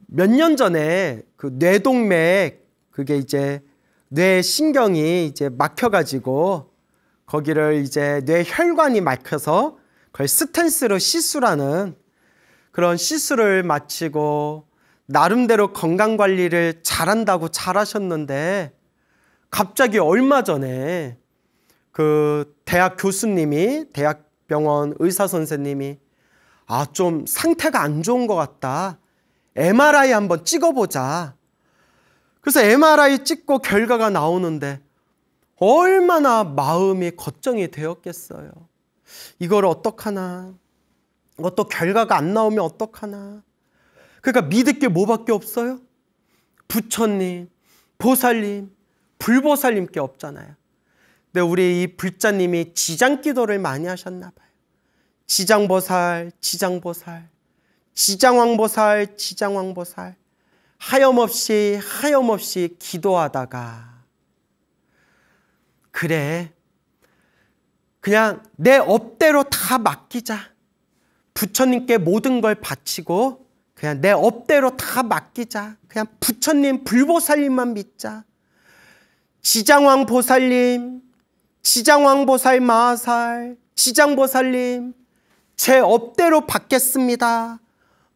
몇 년 전에 그 뇌동맥, 그게 이제 뇌 신경이 이제 막혀가지고 거기를 이제 뇌혈관이 막혀서 그걸 스텐스로 시술하는 그런 시술을 마치고 나름대로 건강관리를 잘한다고 잘하셨는데, 갑자기 얼마 전에 그 대학 교수님이, 대학병원 의사 선생님이 좀 상태가 안 좋은 것 같다, MRI 한번 찍어보자. 그래서 MRI 찍고 결과가 나오는데 얼마나 마음이 걱정이 되었겠어요. 이걸 어떡하나, 또 결과가 안 나오면 어떡하나. 그러니까 믿을 게 뭐밖에 없어요? 부처님, 보살님, 불보살님께 없잖아요. 근데 우리 이 불자님이 지장기도를 많이 하셨나 봐요. 지장보살, 지장보살, 지장왕보살, 지장왕보살, 하염없이 기도하다가, 그래, 그냥 내 업대로 다 맡기자. 부처님께 모든 걸 바치고 그냥 내 업대로 다 맡기자. 그냥 부처님, 불보살님만 믿자. 지장왕보살님, 지장왕보살 마하살, 지장보살님, 제 업대로 받겠습니다.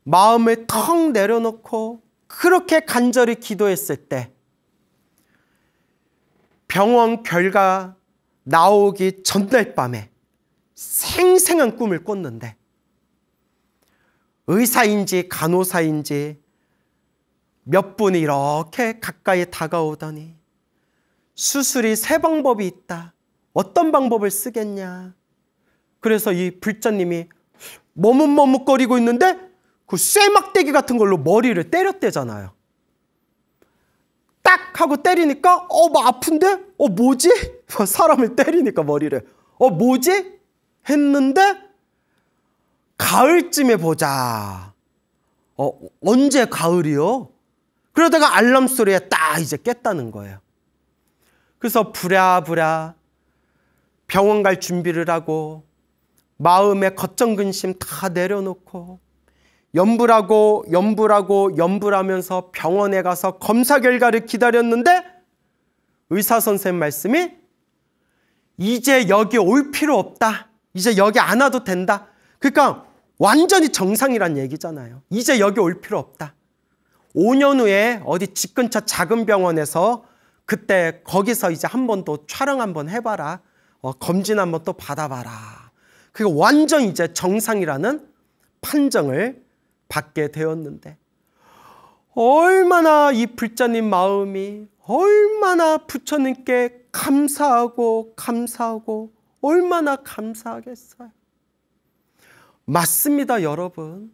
마음을 턱 내려놓고 그렇게 간절히 기도했을 때 병원 결과 나오기 전날 밤에 생생한 꿈을 꿨는데, 의사인지 간호사인지 몇 분이 이렇게 가까이 다가오더니 수술이 3방법이 있다. 어떤 방법을 쓰겠냐. 그래서 이 불자님이 머뭇머뭇거리고 있는데 그 쇠막대기 같은 걸로 머리를 때렸대잖아요. 딱 하고 때리니까 막 아픈데? 뭐지? 사람을 때리니까 머리를 뭐지? 했는데 가을쯤에 보자. 언제 가을이요? 그러다가 알람 소리에 딱 이제 깼다는 거예요. 그래서 부랴부랴 병원 갈 준비를 하고 마음의 걱정 근심 다 내려놓고 염불하면서 병원에 가서 검사 결과를 기다렸는데, 의사 선생님 말씀이 이제 여기 올 필요 없다. 이제 여기 안 와도 된다. 그러니까 완전히 정상이란 얘기잖아요. 이제 여기 올 필요 없다. 5년 후에 어디 집 근처 작은 병원에서 그때 거기서 이제 한 번 또 촬영 한번 해봐라. 검진 한번 또 받아봐라. 그게 완전 이제 정상이라는 판정을 받게 되었는데, 얼마나 이 불자님 마음이 얼마나 부처님께 감사하고 얼마나 감사하겠어요. 맞습니다, 여러분.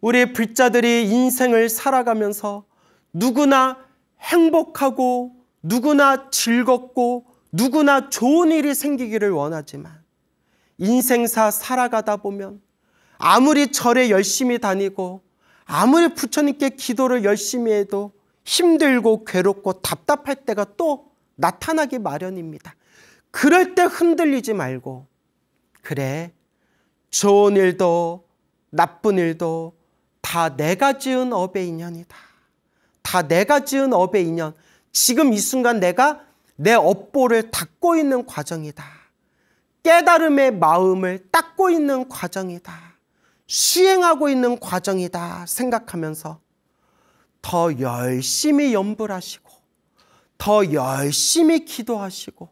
우리 불자들이 인생을 살아가면서 누구나 행복하고 누구나 즐겁고 누구나 좋은 일이 생기기를 원하지만, 인생사 살아가다 보면 아무리 절에 열심히 다니고 아무리 부처님께 기도를 열심히 해도 힘들고 괴롭고 답답할 때가 또 나타나기 마련입니다. 그럴 때 흔들리지 말고, 그래, 좋은 일도 나쁜 일도 다 내가 지은 업의 인연이다. 다 내가 지은 업의 인연. 지금 이 순간 내가 내 업보를 닦고 있는 과정이다. 깨달음의 마음을 닦고 있는 과정이다. 수행하고 있는 과정이다 생각하면서 더 열심히 염불하시고 더 열심히 기도하시고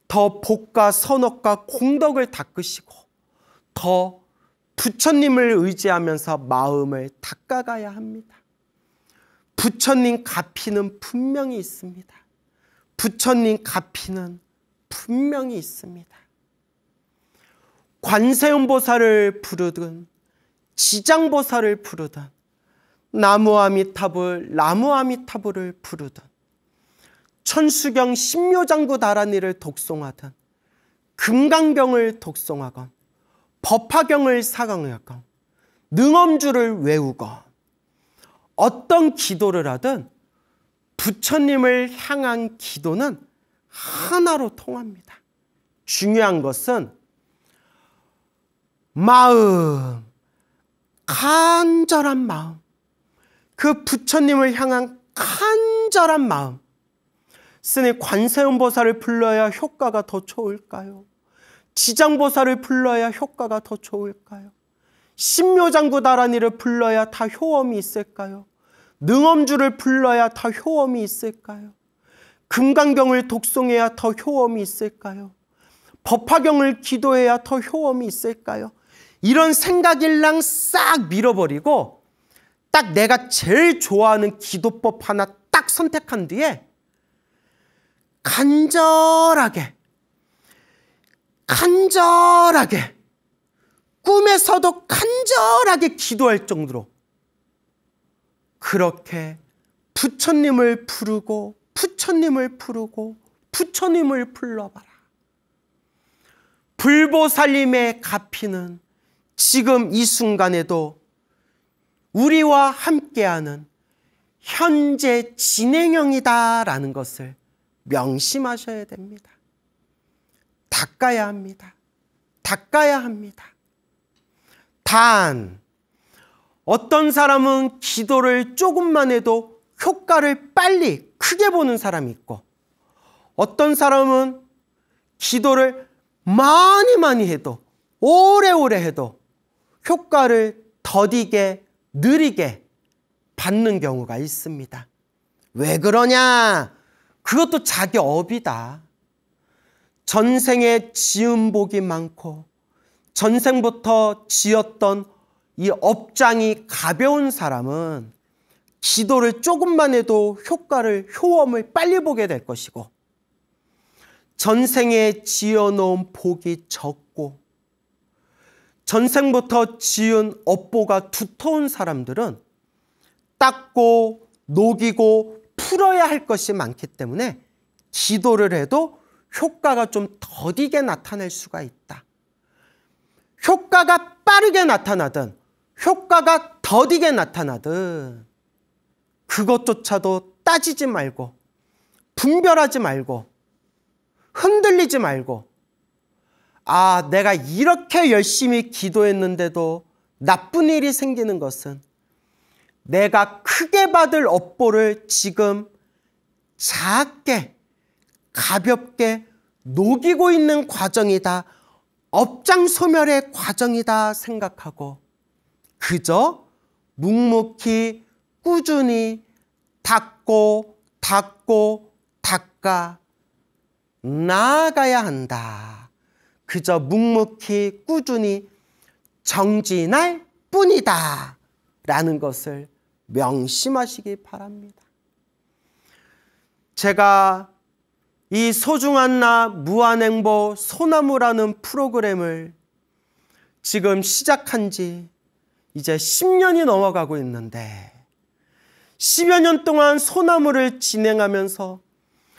더 복과 선업과 공덕을 닦으시고 더 부처님을 의지하면서 마음을 닦아가야 합니다. 부처님 가피는 분명히 있습니다. 부처님 가피는 분명히 있습니다. 관세음보살을 부르든 지장보살을 부르든 나무아미타불을 부르든 천수경 신묘장구 다라니를 독송하든 금강경을 독송하건 법화경을 사강하건 능엄주를 외우건 어떤 기도를 하든 부처님을 향한 기도는 하나로 통합니다. 중요한 것은 마음, 간절한 마음, 그 부처님을 향한 간절한 마음. 스님, 관세음보살을 불러야 효과가 더 좋을까요? 지장보살을 불러야 효과가 더 좋을까요? 신묘장구다라니를 불러야 다 효험이 있을까요? 능엄주를 불러야 다 효험이 있을까요? 금강경을 독송해야 더 효험이 있을까요? 법화경을 기도해야 더 효험이 있을까요? 이런 생각일랑 싹 밀어버리고 딱 내가 제일 좋아하는 기도법 하나 딱 선택한 뒤에 간절하게 꿈에서도 간절하게 기도할 정도로 그렇게 부처님을 부르고 부처님을 불러봐라. 불보살님의 가피는 지금 이 순간에도 우리와 함께하는 현재 진행형이다라는 것을 명심하셔야 됩니다. 닦아야 합니다. 단 어떤 사람은 기도를 조금만 해도 효과를 빨리 크게 보는 사람이 있고, 어떤 사람은 기도를 많이 해도 오래오래 해도 효과를 더디게 느리게 받는 경우가 있습니다. 왜 그러냐? 그것도 자기 업이다. 전생에 지은 복이 많고 전생부터 지었던 이 업장이 가벼운 사람은 기도를 조금만 해도 효험을 빨리 보게 될 것이고, 전생에 지어놓은 복이 적고 전생부터 지은 업보가 두터운 사람들은 닦고 녹이고 풀어야 할 것이 많기 때문에 기도를 해도 효과가 좀 더디게 나타날 수가 있다. 효과가 빠르게 나타나든 효과가 더디게 나타나든 그것조차도 따지지 말고 분별하지 말고 흔들리지 말고, 아, 내가 이렇게 열심히 기도했는데도 나쁜 일이 생기는 것은 내가 크게 받을 업보를 지금 작게 가볍게 녹이고 있는 과정이다, 업장 소멸의 과정이다 생각하고 그저 묵묵히 꾸준히 닦아 나아가야 한다. 그저 묵묵히 꾸준히 정진할 뿐이다 라는 것을 명심하시기 바랍니다. 제가 이 소중한 나 무한행보 소나무라는 프로그램을 지금 시작한 지 이제 10년이 넘어가고 있는데, 10여 년 동안 소나무를 진행하면서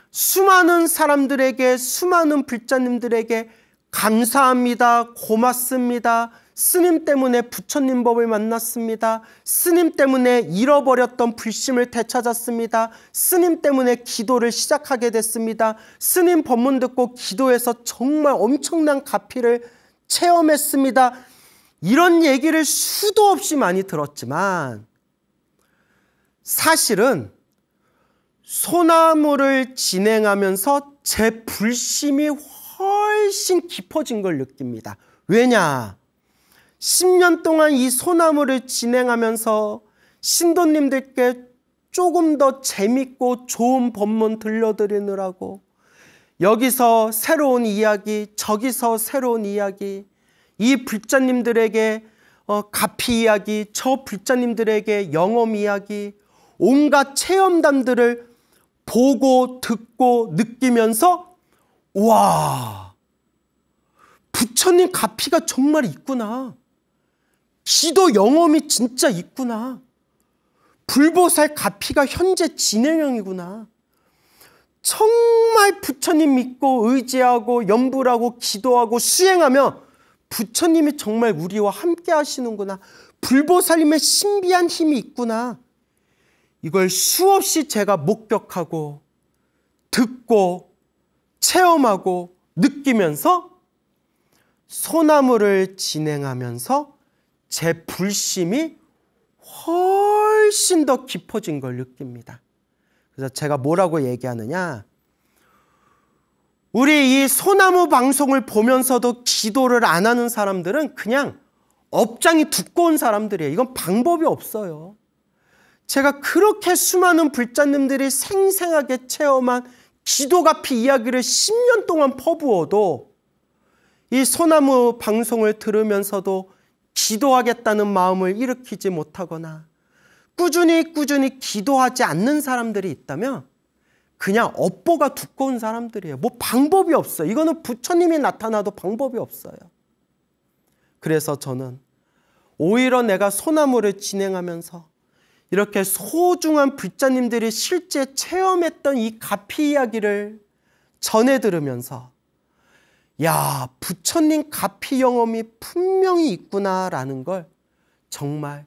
수많은 사람들에게, 수많은 불자님들에게 감사합니다, 고맙습니다, 스님 때문에 부처님 법을 만났습니다, 스님 때문에 잃어버렸던 불심을 되찾았습니다, 스님 때문에 기도를 시작하게 됐습니다, 스님 법문 듣고 기도해서 정말 엄청난 가피를 체험했습니다, 이런 얘기를 수도 없이 많이 들었지만 사실은 소나무를 진행하면서 제 불심이 훨씬 깊어진 걸 느낍니다. 왜냐? 10년 동안 이 소나무를 진행하면서 신도님들께 조금 더 재밌고 좋은 법문 들려드리느라고 여기서 새로운 이야기, 저기서 새로운 이야기, 이 불자님들에게 가피 이야기, 저 불자님들에게 영험 이야기, 온갖 체험담들을 보고 듣고 느끼면서, 와, 부처님 가피가 정말 있구나, 기도 영험이 진짜 있구나, 불보살 가피가 현재 진행형이구나, 정말 부처님 믿고 의지하고 염불하고 기도하고 수행하며 부처님이 정말 우리와 함께 하시는구나, 불보살님의 신비한 힘이 있구나, 이걸 수없이 제가 목격하고 듣고 체험하고 느끼면서 소나무를 진행하면서 제 불심이 훨씬 더 깊어진 걸 느낍니다. 그래서 제가 뭐라고 얘기하느냐, 우리 이 소나무 방송을 보면서도 기도를 안 하는 사람들은 그냥 업장이 두꺼운 사람들이에요. 이건 방법이 없어요. 제가 그렇게 수많은 불자님들이 생생하게 체험한 기도가피 이야기를 10년 동안 퍼부어도 이 소나무 방송을 들으면서도 기도하겠다는 마음을 일으키지 못하거나 꾸준히 기도하지 않는 사람들이 있다면 그냥 업보가 두꺼운 사람들이에요. 뭐 방법이 없어요. 이거는 부처님이 나타나도 방법이 없어요. 그래서 저는 오히려 내가 소나무를 진행하면서 이렇게 소중한 불자님들이 실제 체험했던 이 가피 이야기를 전해 들으면서 야, 부처님 가피 영험이 분명히 있구나라는 걸 정말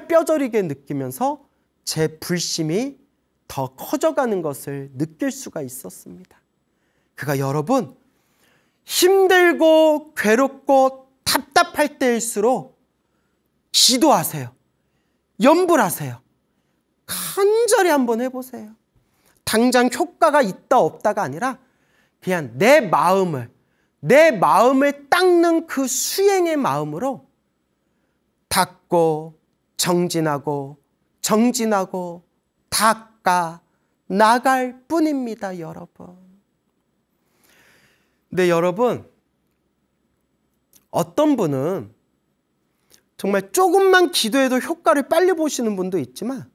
뼈저리게 느끼면서 제 불심이 더 커져가는 것을 느낄 수가 있었습니다. 그러니까 여러분, 힘들고 괴롭고 답답할 때일수록 기도하세요. 염불하세요. 간절히 한번 해보세요. 당장 효과가 있다 없다가 아니라 그냥 내 마음을 닦는 그 수행의 마음으로 닦고 정진하고 닦아 나갈 뿐입니다, 여러분. 근데 여러분, 어떤 분은 정말 조금만 기도해도 효과를 빨리 보시는 분도 있지만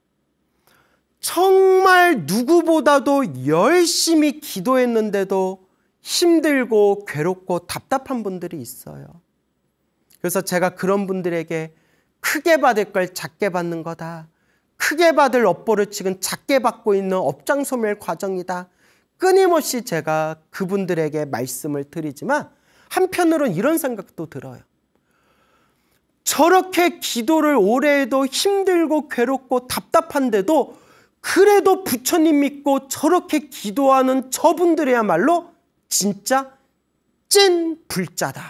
정말 누구보다도 열심히 기도했는데도 힘들고 괴롭고 답답한 분들이 있어요. 그래서 제가 그런 분들에게 크게 받을 걸 작게 받는 거다. 크게 받을 업보를 지금 작게 받고 있는 업장소멸 과정이다. 끊임없이 제가 그분들에게 말씀을 드리지만 한편으로는 이런 생각도 들어요. 저렇게 기도를 오래 해도 힘들고 괴롭고 답답한데도 그래도 부처님 믿고 저렇게 기도하는 저분들이야말로 진짜 찐 불자다.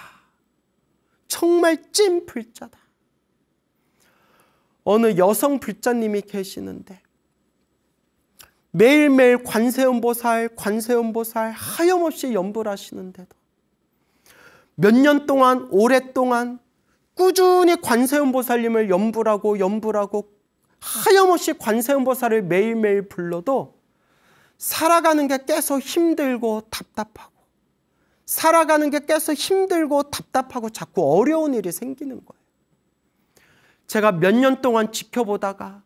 정말 찐 불자다. 어느 여성 불자님이 계시는데 매일매일 관세음보살 하염없이 연불 하시는데도 몇 년 동안 오랫동안 꾸준히 관세음보살님을 연불하고 하염없이 관세음보살을 매일매일 불러도 살아가는 게 계속 힘들고 답답하고 자꾸 어려운 일이 생기는 거예요. 제가 몇 년 동안 지켜보다가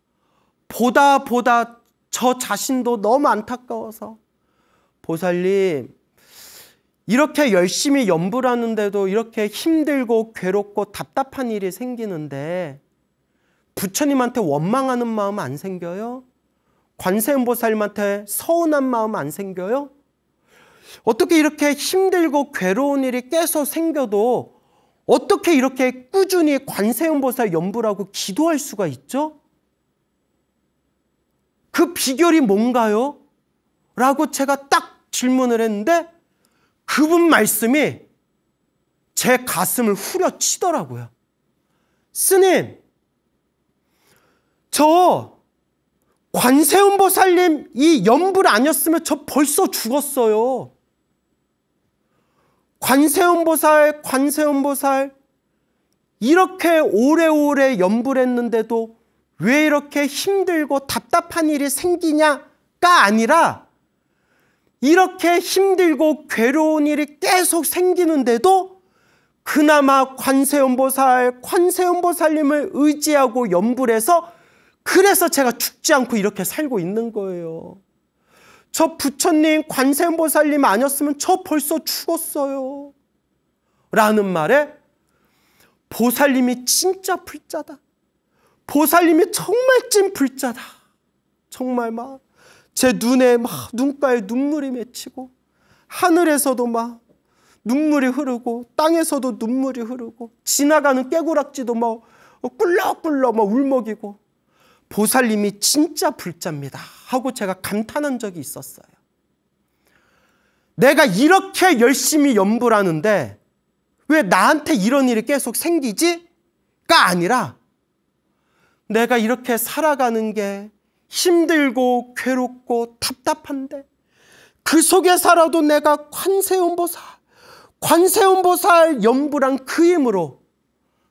보다 저 자신도 너무 안타까워서 보살님, 이렇게 열심히 연불하는데도 이렇게 힘들고 괴롭고 답답한 일이 생기는데 부처님한테 원망하는 마음 안 생겨요? 관세음보살님한테 서운한 마음 안 생겨요? 어떻게 이렇게 힘들고 괴로운 일이 계속 생겨도 어떻게 이렇게 꾸준히 관세음보살 연불하고 기도할 수가 있죠? 그 비결이 뭔가요? 라고 제가 딱 질문을 했는데 그분 말씀이 제 가슴을 후려치더라고요. 스님, 저 관세음보살님 이 연불 아니었으면 저 벌써 죽었어요. 관세음보살 이렇게 오래오래 연불했는데도 왜 이렇게 힘들고 답답한 일이 생기냐가 아니라 이렇게 힘들고 괴로운 일이 계속 생기는데도 그나마 관세음보살님을 의지하고 연불해서 그래서 제가 죽지 않고 이렇게 살고 있는 거예요. 저 부처님 관세음보살님 아니었으면 저 벌써 죽었어요. 라는 말에 보살님이 진짜 불자다. 보살님이 정말 찐 불자다. 정말 막 제 눈에 막 눈가에 눈물이 맺히고 하늘에서도 막 눈물이 흐르고 땅에서도 눈물이 흐르고 지나가는 깨구락지도 막 꿀럭꿀럭 막 울먹이고 보살님이 진짜 불자입니다 하고 제가 감탄한 적이 있었어요. 내가 이렇게 열심히 연불하는데 왜 나한테 이런 일이 계속 생기지?가 아니라 내가 이렇게 살아가는 게 힘들고 괴롭고 답답한데 그 속에 살아도 내가 관세음보살 연부랑 그 힘으로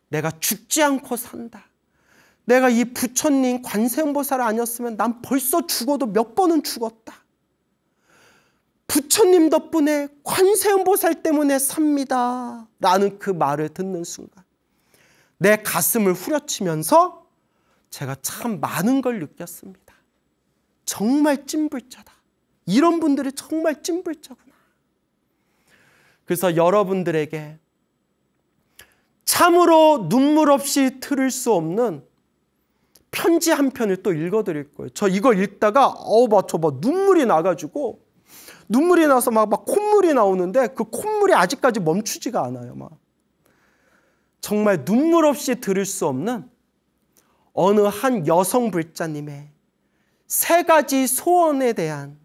내가 죽지 않고 산다. 내가 이 부처님 관세음보살 아니었으면 난 벌써 죽어도 몇 번은 죽었다. 부처님 덕분에 관세음보살 때문에 삽니다. 라는 그 말을 듣는 순간 내 가슴을 후려치면서 제가 참 많은 걸 느꼈습니다. 정말 찐불자다. 이런 분들이 정말 찐불자구나. 그래서 여러분들에게 참으로 눈물 없이 들을 수 없는 편지 한 편을 또 읽어드릴 거예요. 저 이걸 읽다가 눈물이 나가지고 눈물이 나서 막 콧물이 나오는데 그 콧물이 아직까지 멈추지가 않아요. 정말 눈물 없이 들을 수 없는 어느 한 여성 불자님의 3가지 소원에 대한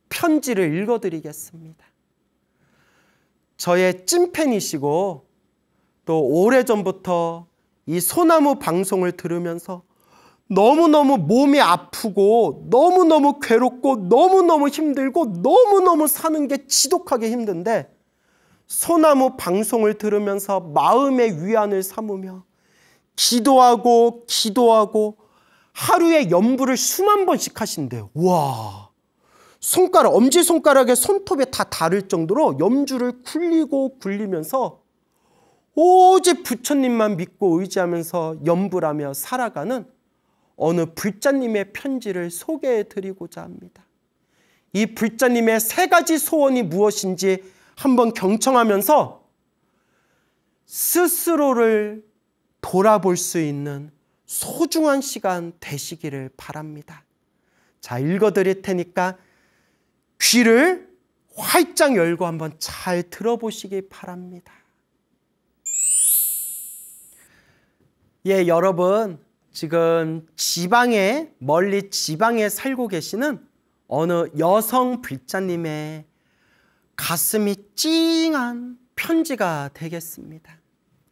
편지를 읽어드리겠습니다. 저의 찐팬이시고 또 오래전부터 이 소나무 방송을 들으면서 너무너무 몸이 아프고 너무너무 괴롭고 너무너무 힘들고 너무너무 사는 게 지독하게 힘든데 소나무 방송을 들으면서 마음의 위안을 삼으며 기도하고 하루에 연부를 수만 번씩 하신대요. 와, 엄지손가락에 손톱에 다 닿을 정도로 염주를 굴리면서 오직 부처님만 믿고 의지하면서 연부를 하며 살아가는 어느 불자님의 편지를 소개해 드리고자 합니다. 이 불자님의 3가지 소원이 무엇인지 한번 경청하면서 스스로를 돌아볼 수 있는 소중한 시간 되시기를 바랍니다. 자, 읽어드릴 테니까 귀를 활짝 열고 한번 잘 들어보시기 바랍니다. 예, 여러분, 지금 멀리 지방에 살고 계시는 어느 여성 불자님의 가슴이 찡한 편지가 되겠습니다.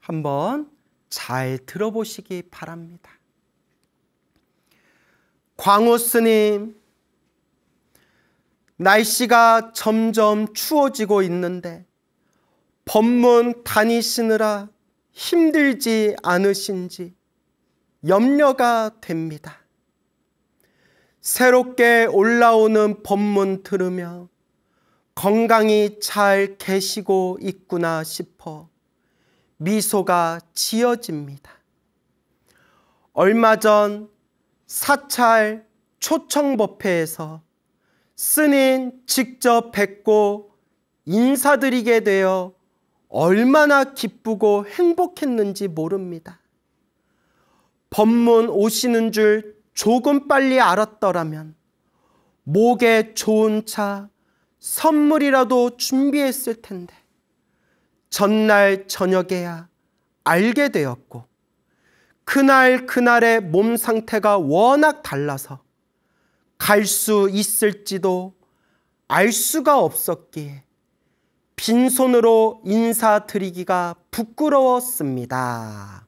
한번 잘 들어보시기 바랍니다. 광호 스님, 날씨가 점점 추워지고 있는데 법문 다니시느라 힘들지 않으신지 염려가 됩니다. 새롭게 올라오는 법문 들으며 건강히 잘 계시고 있구나 싶어 미소가 지어집니다. 얼마 전 사찰 초청법회에서 스님 직접 뵙고 인사드리게 되어 얼마나 기쁘고 행복했는지 모릅니다. 법문 오시는 줄 조금 빨리 알았더라면 목에 좋은 차, 선물이라도 준비했을 텐데 전날 저녁에야 알게 되었고 그날의 몸 상태가 워낙 달라서 갈 수 있을지도 알 수가 없었기에 빈손으로 인사드리기가 부끄러웠습니다.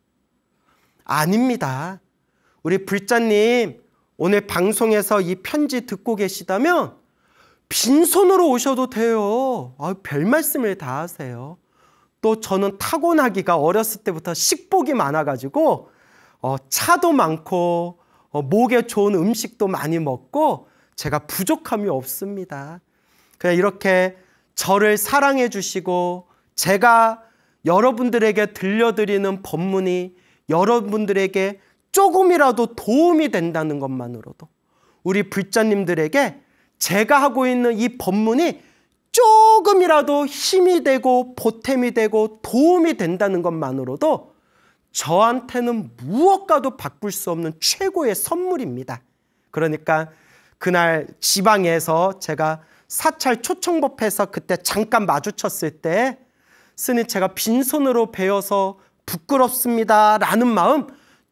아닙니다. 우리 불자님 오늘 방송에서 이 편지 듣고 계시다면 빈손으로 오셔도 돼요. 별 말씀을 다 하세요. 또 저는 타고나기가 어렸을 때부터 식복이 많아가지고 차도 많고 목에 좋은 음식도 많이 먹고 제가 부족함이 없습니다. 그냥 이렇게 저를 사랑해 주시고 제가 여러분들에게 들려드리는 법문이 여러분들에게 조금이라도 도움이 된다는 것만으로도 우리 불자님들에게 제가 하고 있는 이 법문이 조금이라도 힘이 되고 보탬이 되고 도움이 된다는 것만으로도 저한테는 무엇과도 바꿀 수 없는 최고의 선물입니다. 그러니까 그날 지방에서 제가 사찰 초청법회에서 그때 잠깐 마주쳤을 때 스님 제가 빈손으로 배워서 부끄럽습니다 라는 마음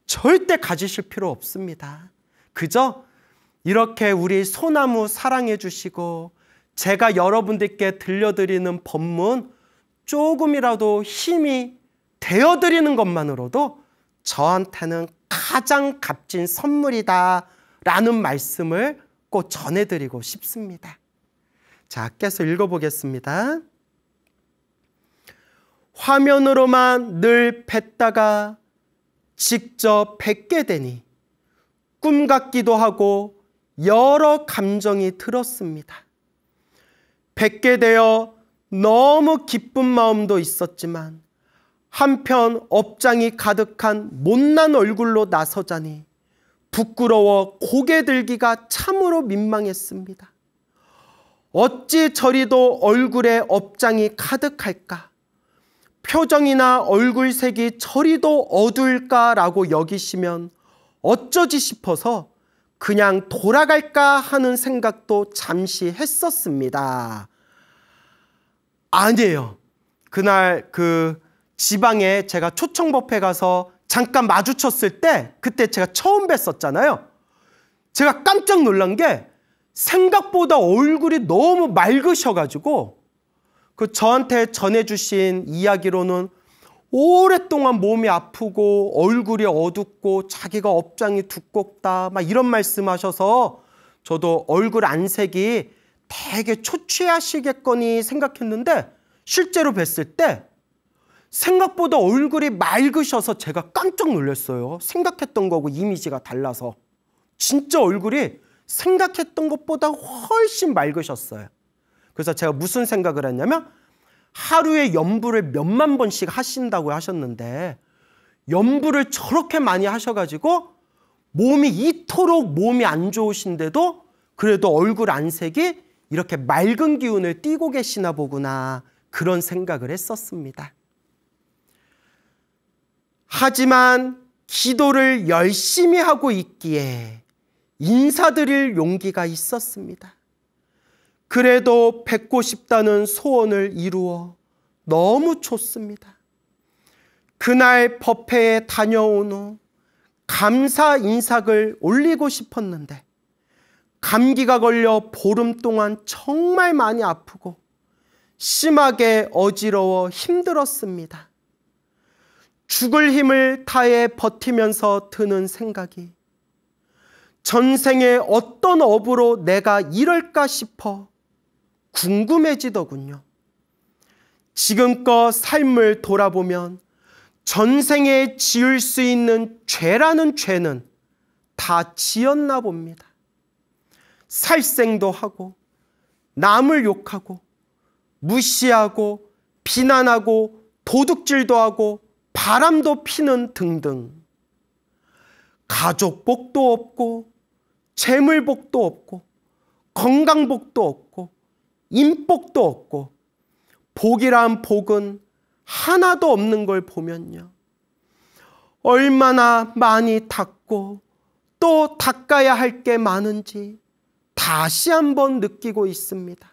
절대 가지실 필요 없습니다. 그저 이렇게 우리 소나무 사랑해 주시고 제가 여러분들께 들려드리는 법문 조금이라도 힘이 되어드리는 것만으로도 저한테는 가장 값진 선물이다 라는 말씀을 꼭 전해드리고 싶습니다. 자, 계속 읽어보겠습니다. 화면으로만 늘 뵀다가 직접 뵙게 되니 꿈 같기도 하고 여러 감정이 들었습니다. 뵙게 되어 너무 기쁜 마음도 있었지만 한편 업장이 가득한 못난 얼굴로 나서자니 부끄러워 고개 들기가 참으로 민망했습니다. 어찌 저리도 얼굴에 업장이 가득할까? 표정이나 얼굴색이 저리도 어두울까라고 여기시면 어쩌지 싶어서 그냥 돌아갈까 하는 생각도 잠시 했었습니다. 아니에요. 그날 지방에 제가 초청법회 가서 잠깐 마주쳤을 때 그때 제가 처음 뵀었잖아요. 제가 깜짝 놀란 게 생각보다 얼굴이 너무 맑으셔가지고 저한테 전해주신 이야기로는 오랫동안 몸이 아프고 얼굴이 어둡고 자기가 업장이 두껍다 막 이런 말씀하셔서 저도 얼굴 안색이 되게 초췌하시겠거니 생각했는데 실제로 뵀을 때 생각보다 얼굴이 맑으셔서 제가 깜짝 놀랐어요. 생각했던 거고 이미지가 달라서. 진짜 얼굴이 생각했던 것보다 훨씬 맑으셨어요. 그래서 제가 무슨 생각을 했냐면 하루에 연부를 몇만 번씩 하신다고 하셨는데 연부를 저렇게 많이 하셔가지고 몸이 이토록 몸이 안 좋으신데도 그래도 얼굴 안색이 이렇게 맑은 기운을 띠고 계시나 보구나 그런 생각을 했었습니다. 하지만 기도를 열심히 하고 있기에 인사드릴 용기가 있었습니다. 그래도 뵙고 싶다는 소원을 이루어 너무 좋습니다. 그날 법회에 다녀온 후 감사 인사글 올리고 싶었는데 감기가 걸려 보름 동안 정말 많이 아프고 심하게 어지러워 힘들었습니다. 죽을 힘을 다해 버티면서 드는 생각이 전생에 어떤 업으로 내가 이럴까 싶어 궁금해지더군요. 지금껏 삶을 돌아보면 전생에 지을 수 있는 죄라는 죄는 다 지었나 봅니다. 살생도 하고 남을 욕하고 무시하고 비난하고 도둑질도 하고 바람도 피는 등등. 가족복도 없고 재물복도 없고 건강복도 없고 인복도 없고 복이란 복은 하나도 없는 걸 보면요. 얼마나 많이 닦고 또 닦아야 할 게 많은지 다시 한번 느끼고 있습니다.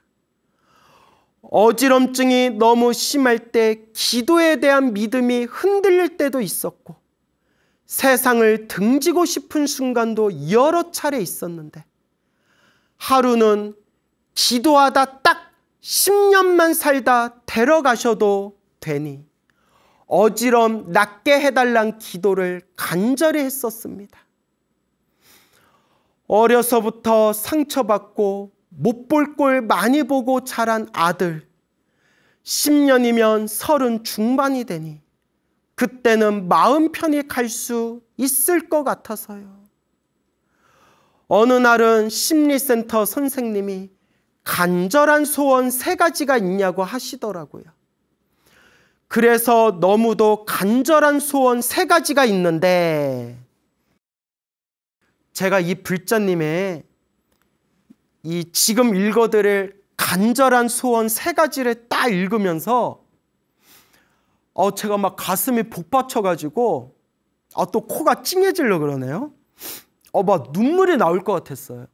어지럼증이 너무 심할 때 기도에 대한 믿음이 흔들릴 때도 있었고 세상을 등지고 싶은 순간도 여러 차례 있었는데 하루는 기도하다 딱 10년만 살다 데려가셔도 되니 어지럼 낫게 해달란 기도를 간절히 했었습니다. 어려서부터 상처받고 못 볼 꼴 많이 보고 자란 아들 10년이면 30 중반이 되니 그때는 마음 편히 갈 수 있을 것 같아서요. 어느 날은 심리센터 선생님이 간절한 소원 3가지가 있냐고 하시더라고요. 그래서 너무도 간절한 소원 3가지가 있는데 제가 이 불자님의 이 지금 읽어드릴 간절한 소원 3가지를 딱 읽으면서 제가 막 가슴이 복받쳐가지고 또 코가 찡해지려고 그러네요. 막 눈물이 나올 것 같았어요.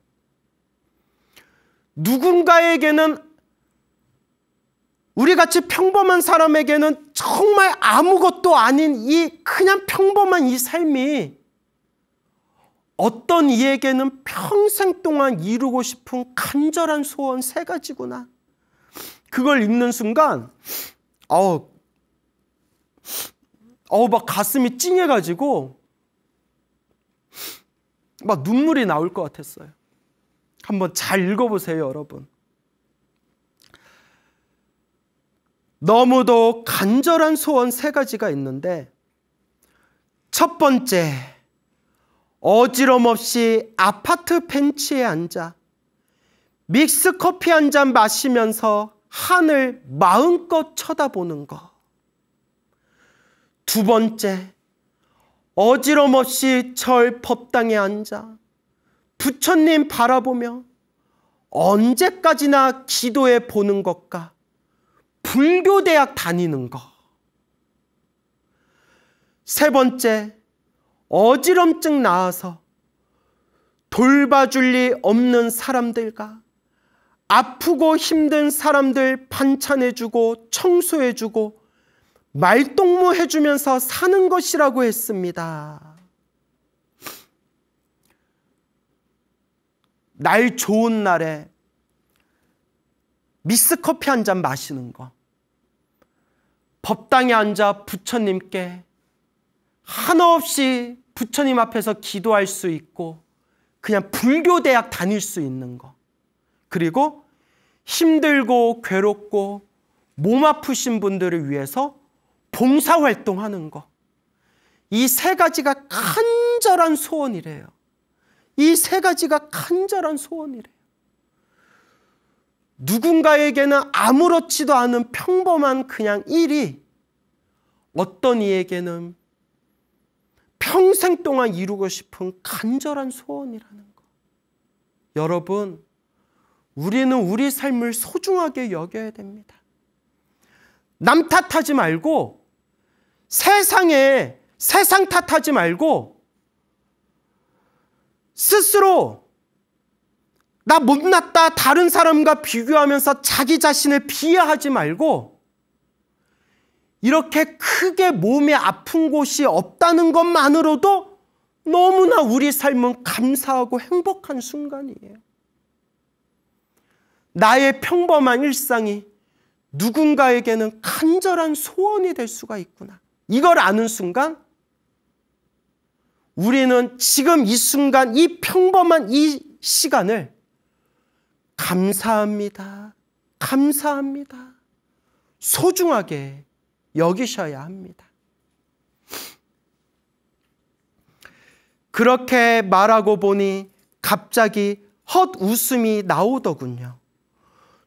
누군가에게는 우리같이 평범한 사람에게는 정말 아무것도 아닌 이 그냥 평범한 이 삶이 어떤 이에게는 평생 동안 이루고 싶은 간절한 소원 3가지구나. 그걸 읽는 순간 막 가슴이 찡해가지고 막 눈물이 나올 것 같았어요. 한번 잘 읽어보세요, 여러분. 너무도 간절한 소원 3가지가 있는데, 첫 번째, 어지럼없이 아파트 벤치에 앉아 믹스커피 한 잔 마시면서 하늘 마음껏 쳐다보는 것. 두 번째, 어지럼없이 절 법당에 앉아 부처님 바라보며 언제까지나 기도해 보는 것과 불교대학 다니는 것. 세 번째, 어지럼증 나아서 돌봐줄 리 없는 사람들과 아프고 힘든 사람들 반찬해주고 청소해주고 말동무 해주면서 사는 것이라고 했습니다. 날 좋은 날에 믹스커피 한 잔 마시는 거, 법당에 앉아 부처님께 한없이 부처님 앞에서 기도할 수 있고 그냥 불교대학 다닐 수 있는 거, 그리고 힘들고 괴롭고 몸 아프신 분들을 위해서 봉사활동하는 거, 이 3가지가 간절한 소원이래요. 이 3가지가 간절한 소원이래요. 누군가에게는 아무렇지도 않은 평범한 그냥 일이 어떤 이에게는 평생 동안 이루고 싶은 간절한 소원이라는 거. 여러분, 우리는 우리 삶을 소중하게 여겨야 됩니다. 남 탓하지 말고, 세상 탓하지 말고, 스스로 나 못났다 다른 사람과 비교하면서 자기 자신을 비하하지 말고, 이렇게 크게 몸에 아픈 곳이 없다는 것만으로도 너무나 우리 삶은 감사하고 행복한 순간이에요. 나의 평범한 일상이 누군가에게는 간절한 소원이 될 수가 있구나. 이걸 아는 순간 우리는 지금 이 순간, 이 평범한 이 시간을 감사합니다, 감사합니다, 소중하게 여기셔야 합니다. 그렇게 말하고 보니 갑자기 헛웃음이 나오더군요.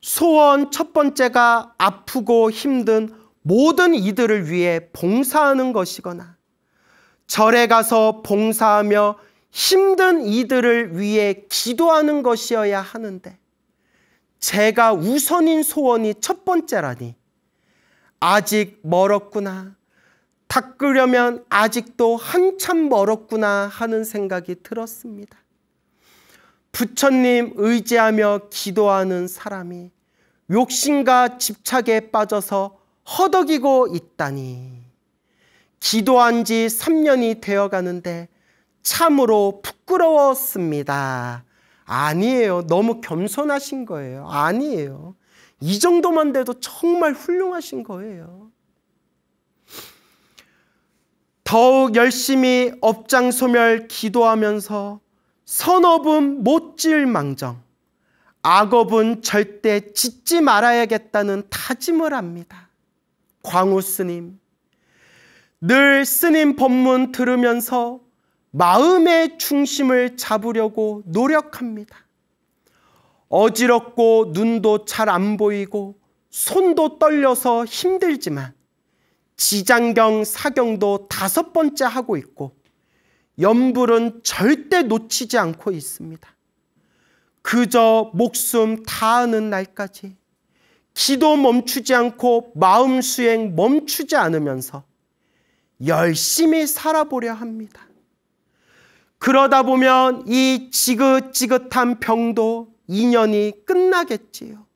소원 첫 번째가 아프고 힘든 모든 이들을 위해 봉사하는 것이거나 절에 가서 봉사하며 힘든 이들을 위해 기도하는 것이어야 하는데, 제가 우선인 소원이 첫 번째라니 아직 멀었구나, 닦으려면 아직도 한참 멀었구나 하는 생각이 들었습니다. 부처님 의지하며 기도하는 사람이 욕심과 집착에 빠져서 허덕이고 있다니, 기도한 지 3년이 되어가는데 참으로 부끄러웠습니다. 아니에요. 너무 겸손하신 거예요. 아니에요. 이 정도만 돼도 정말 훌륭하신 거예요. 더욱 열심히 업장소멸 기도하면서 선업은 못 지을 망정, 악업은 절대 짓지 말아야겠다는 다짐을 합니다. 광우 스님, 늘 스님 법문 들으면서 마음의 중심을 잡으려고 노력합니다. 어지럽고 눈도 잘 안 보이고 손도 떨려서 힘들지만 지장경 사경도 5번째 하고 있고 염불은 절대 놓치지 않고 있습니다. 그저 목숨 다하는 날까지 기도 멈추지 않고 마음 수행 멈추지 않으면서 열심히 살아보려 합니다. 그러다 보면 이 지긋지긋한 병도 인연이 끝나겠지요.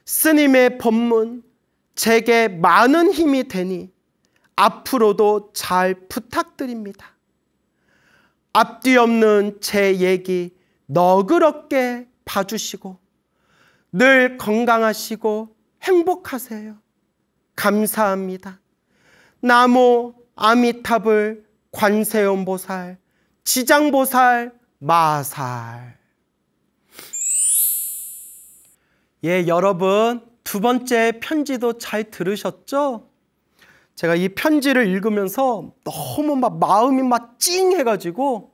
스님의 법문 제게 많은 힘이 되니 앞으로도 잘 부탁드립니다. 앞뒤 없는 제 얘기 너그럽게 봐주시고 늘 건강하시고 행복하세요. 감사합니다. 나모 아미타불 관세음보살 지장보살 마살. 예, 여러분 두 번째 편지도 잘 들으셨죠? 제가 이 편지를 읽으면서 너무 막 마음이 막 찡해가지고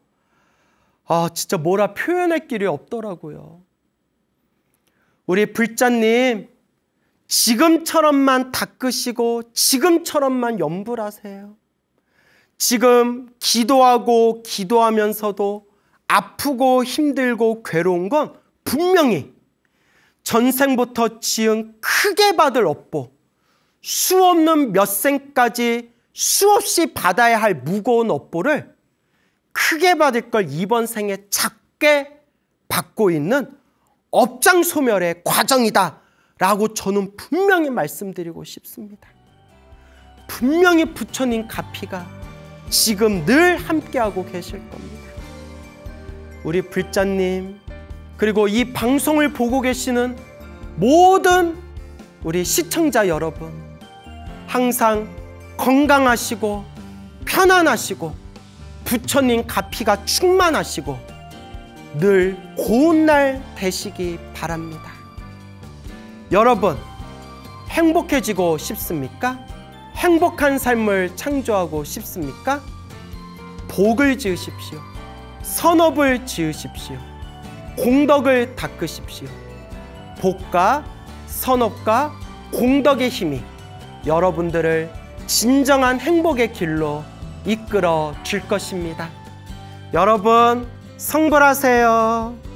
진짜 뭐라 표현할 길이 없더라고요. 우리 불자님 지금처럼만 닦으시고 지금처럼만 염불하세요. 지금 기도하고 기도하면서도 아프고 힘들고 괴로운 건 분명히 전생부터 지은 크게 받을 업보, 수 없는 몇 생까지 수없이 받아야 할 무거운 업보를 크게 받을 걸 이번 생에 작게 받고 있는 업장소멸의 과정이다 라고 저는 분명히 말씀드리고 싶습니다. 분명히 부처님 가피가 지금 늘 함께하고 계실 겁니다. 우리 불자님, 그리고 이 방송을 보고 계시는 모든 우리 시청자 여러분, 항상 건강하시고 편안하시고 부처님 가피가 충만하시고 늘 고운 날 되시기 바랍니다. 여러분, 행복해지고 싶습니까? 행복한 삶을 창조하고 싶습니까? 복을 지으십시오. 선업을 지으십시오. 공덕을 닦으십시오. 복과 선업과 공덕의 힘이 여러분들을 진정한 행복의 길로 이끌어 줄 것입니다. 여러분, 성불하세요.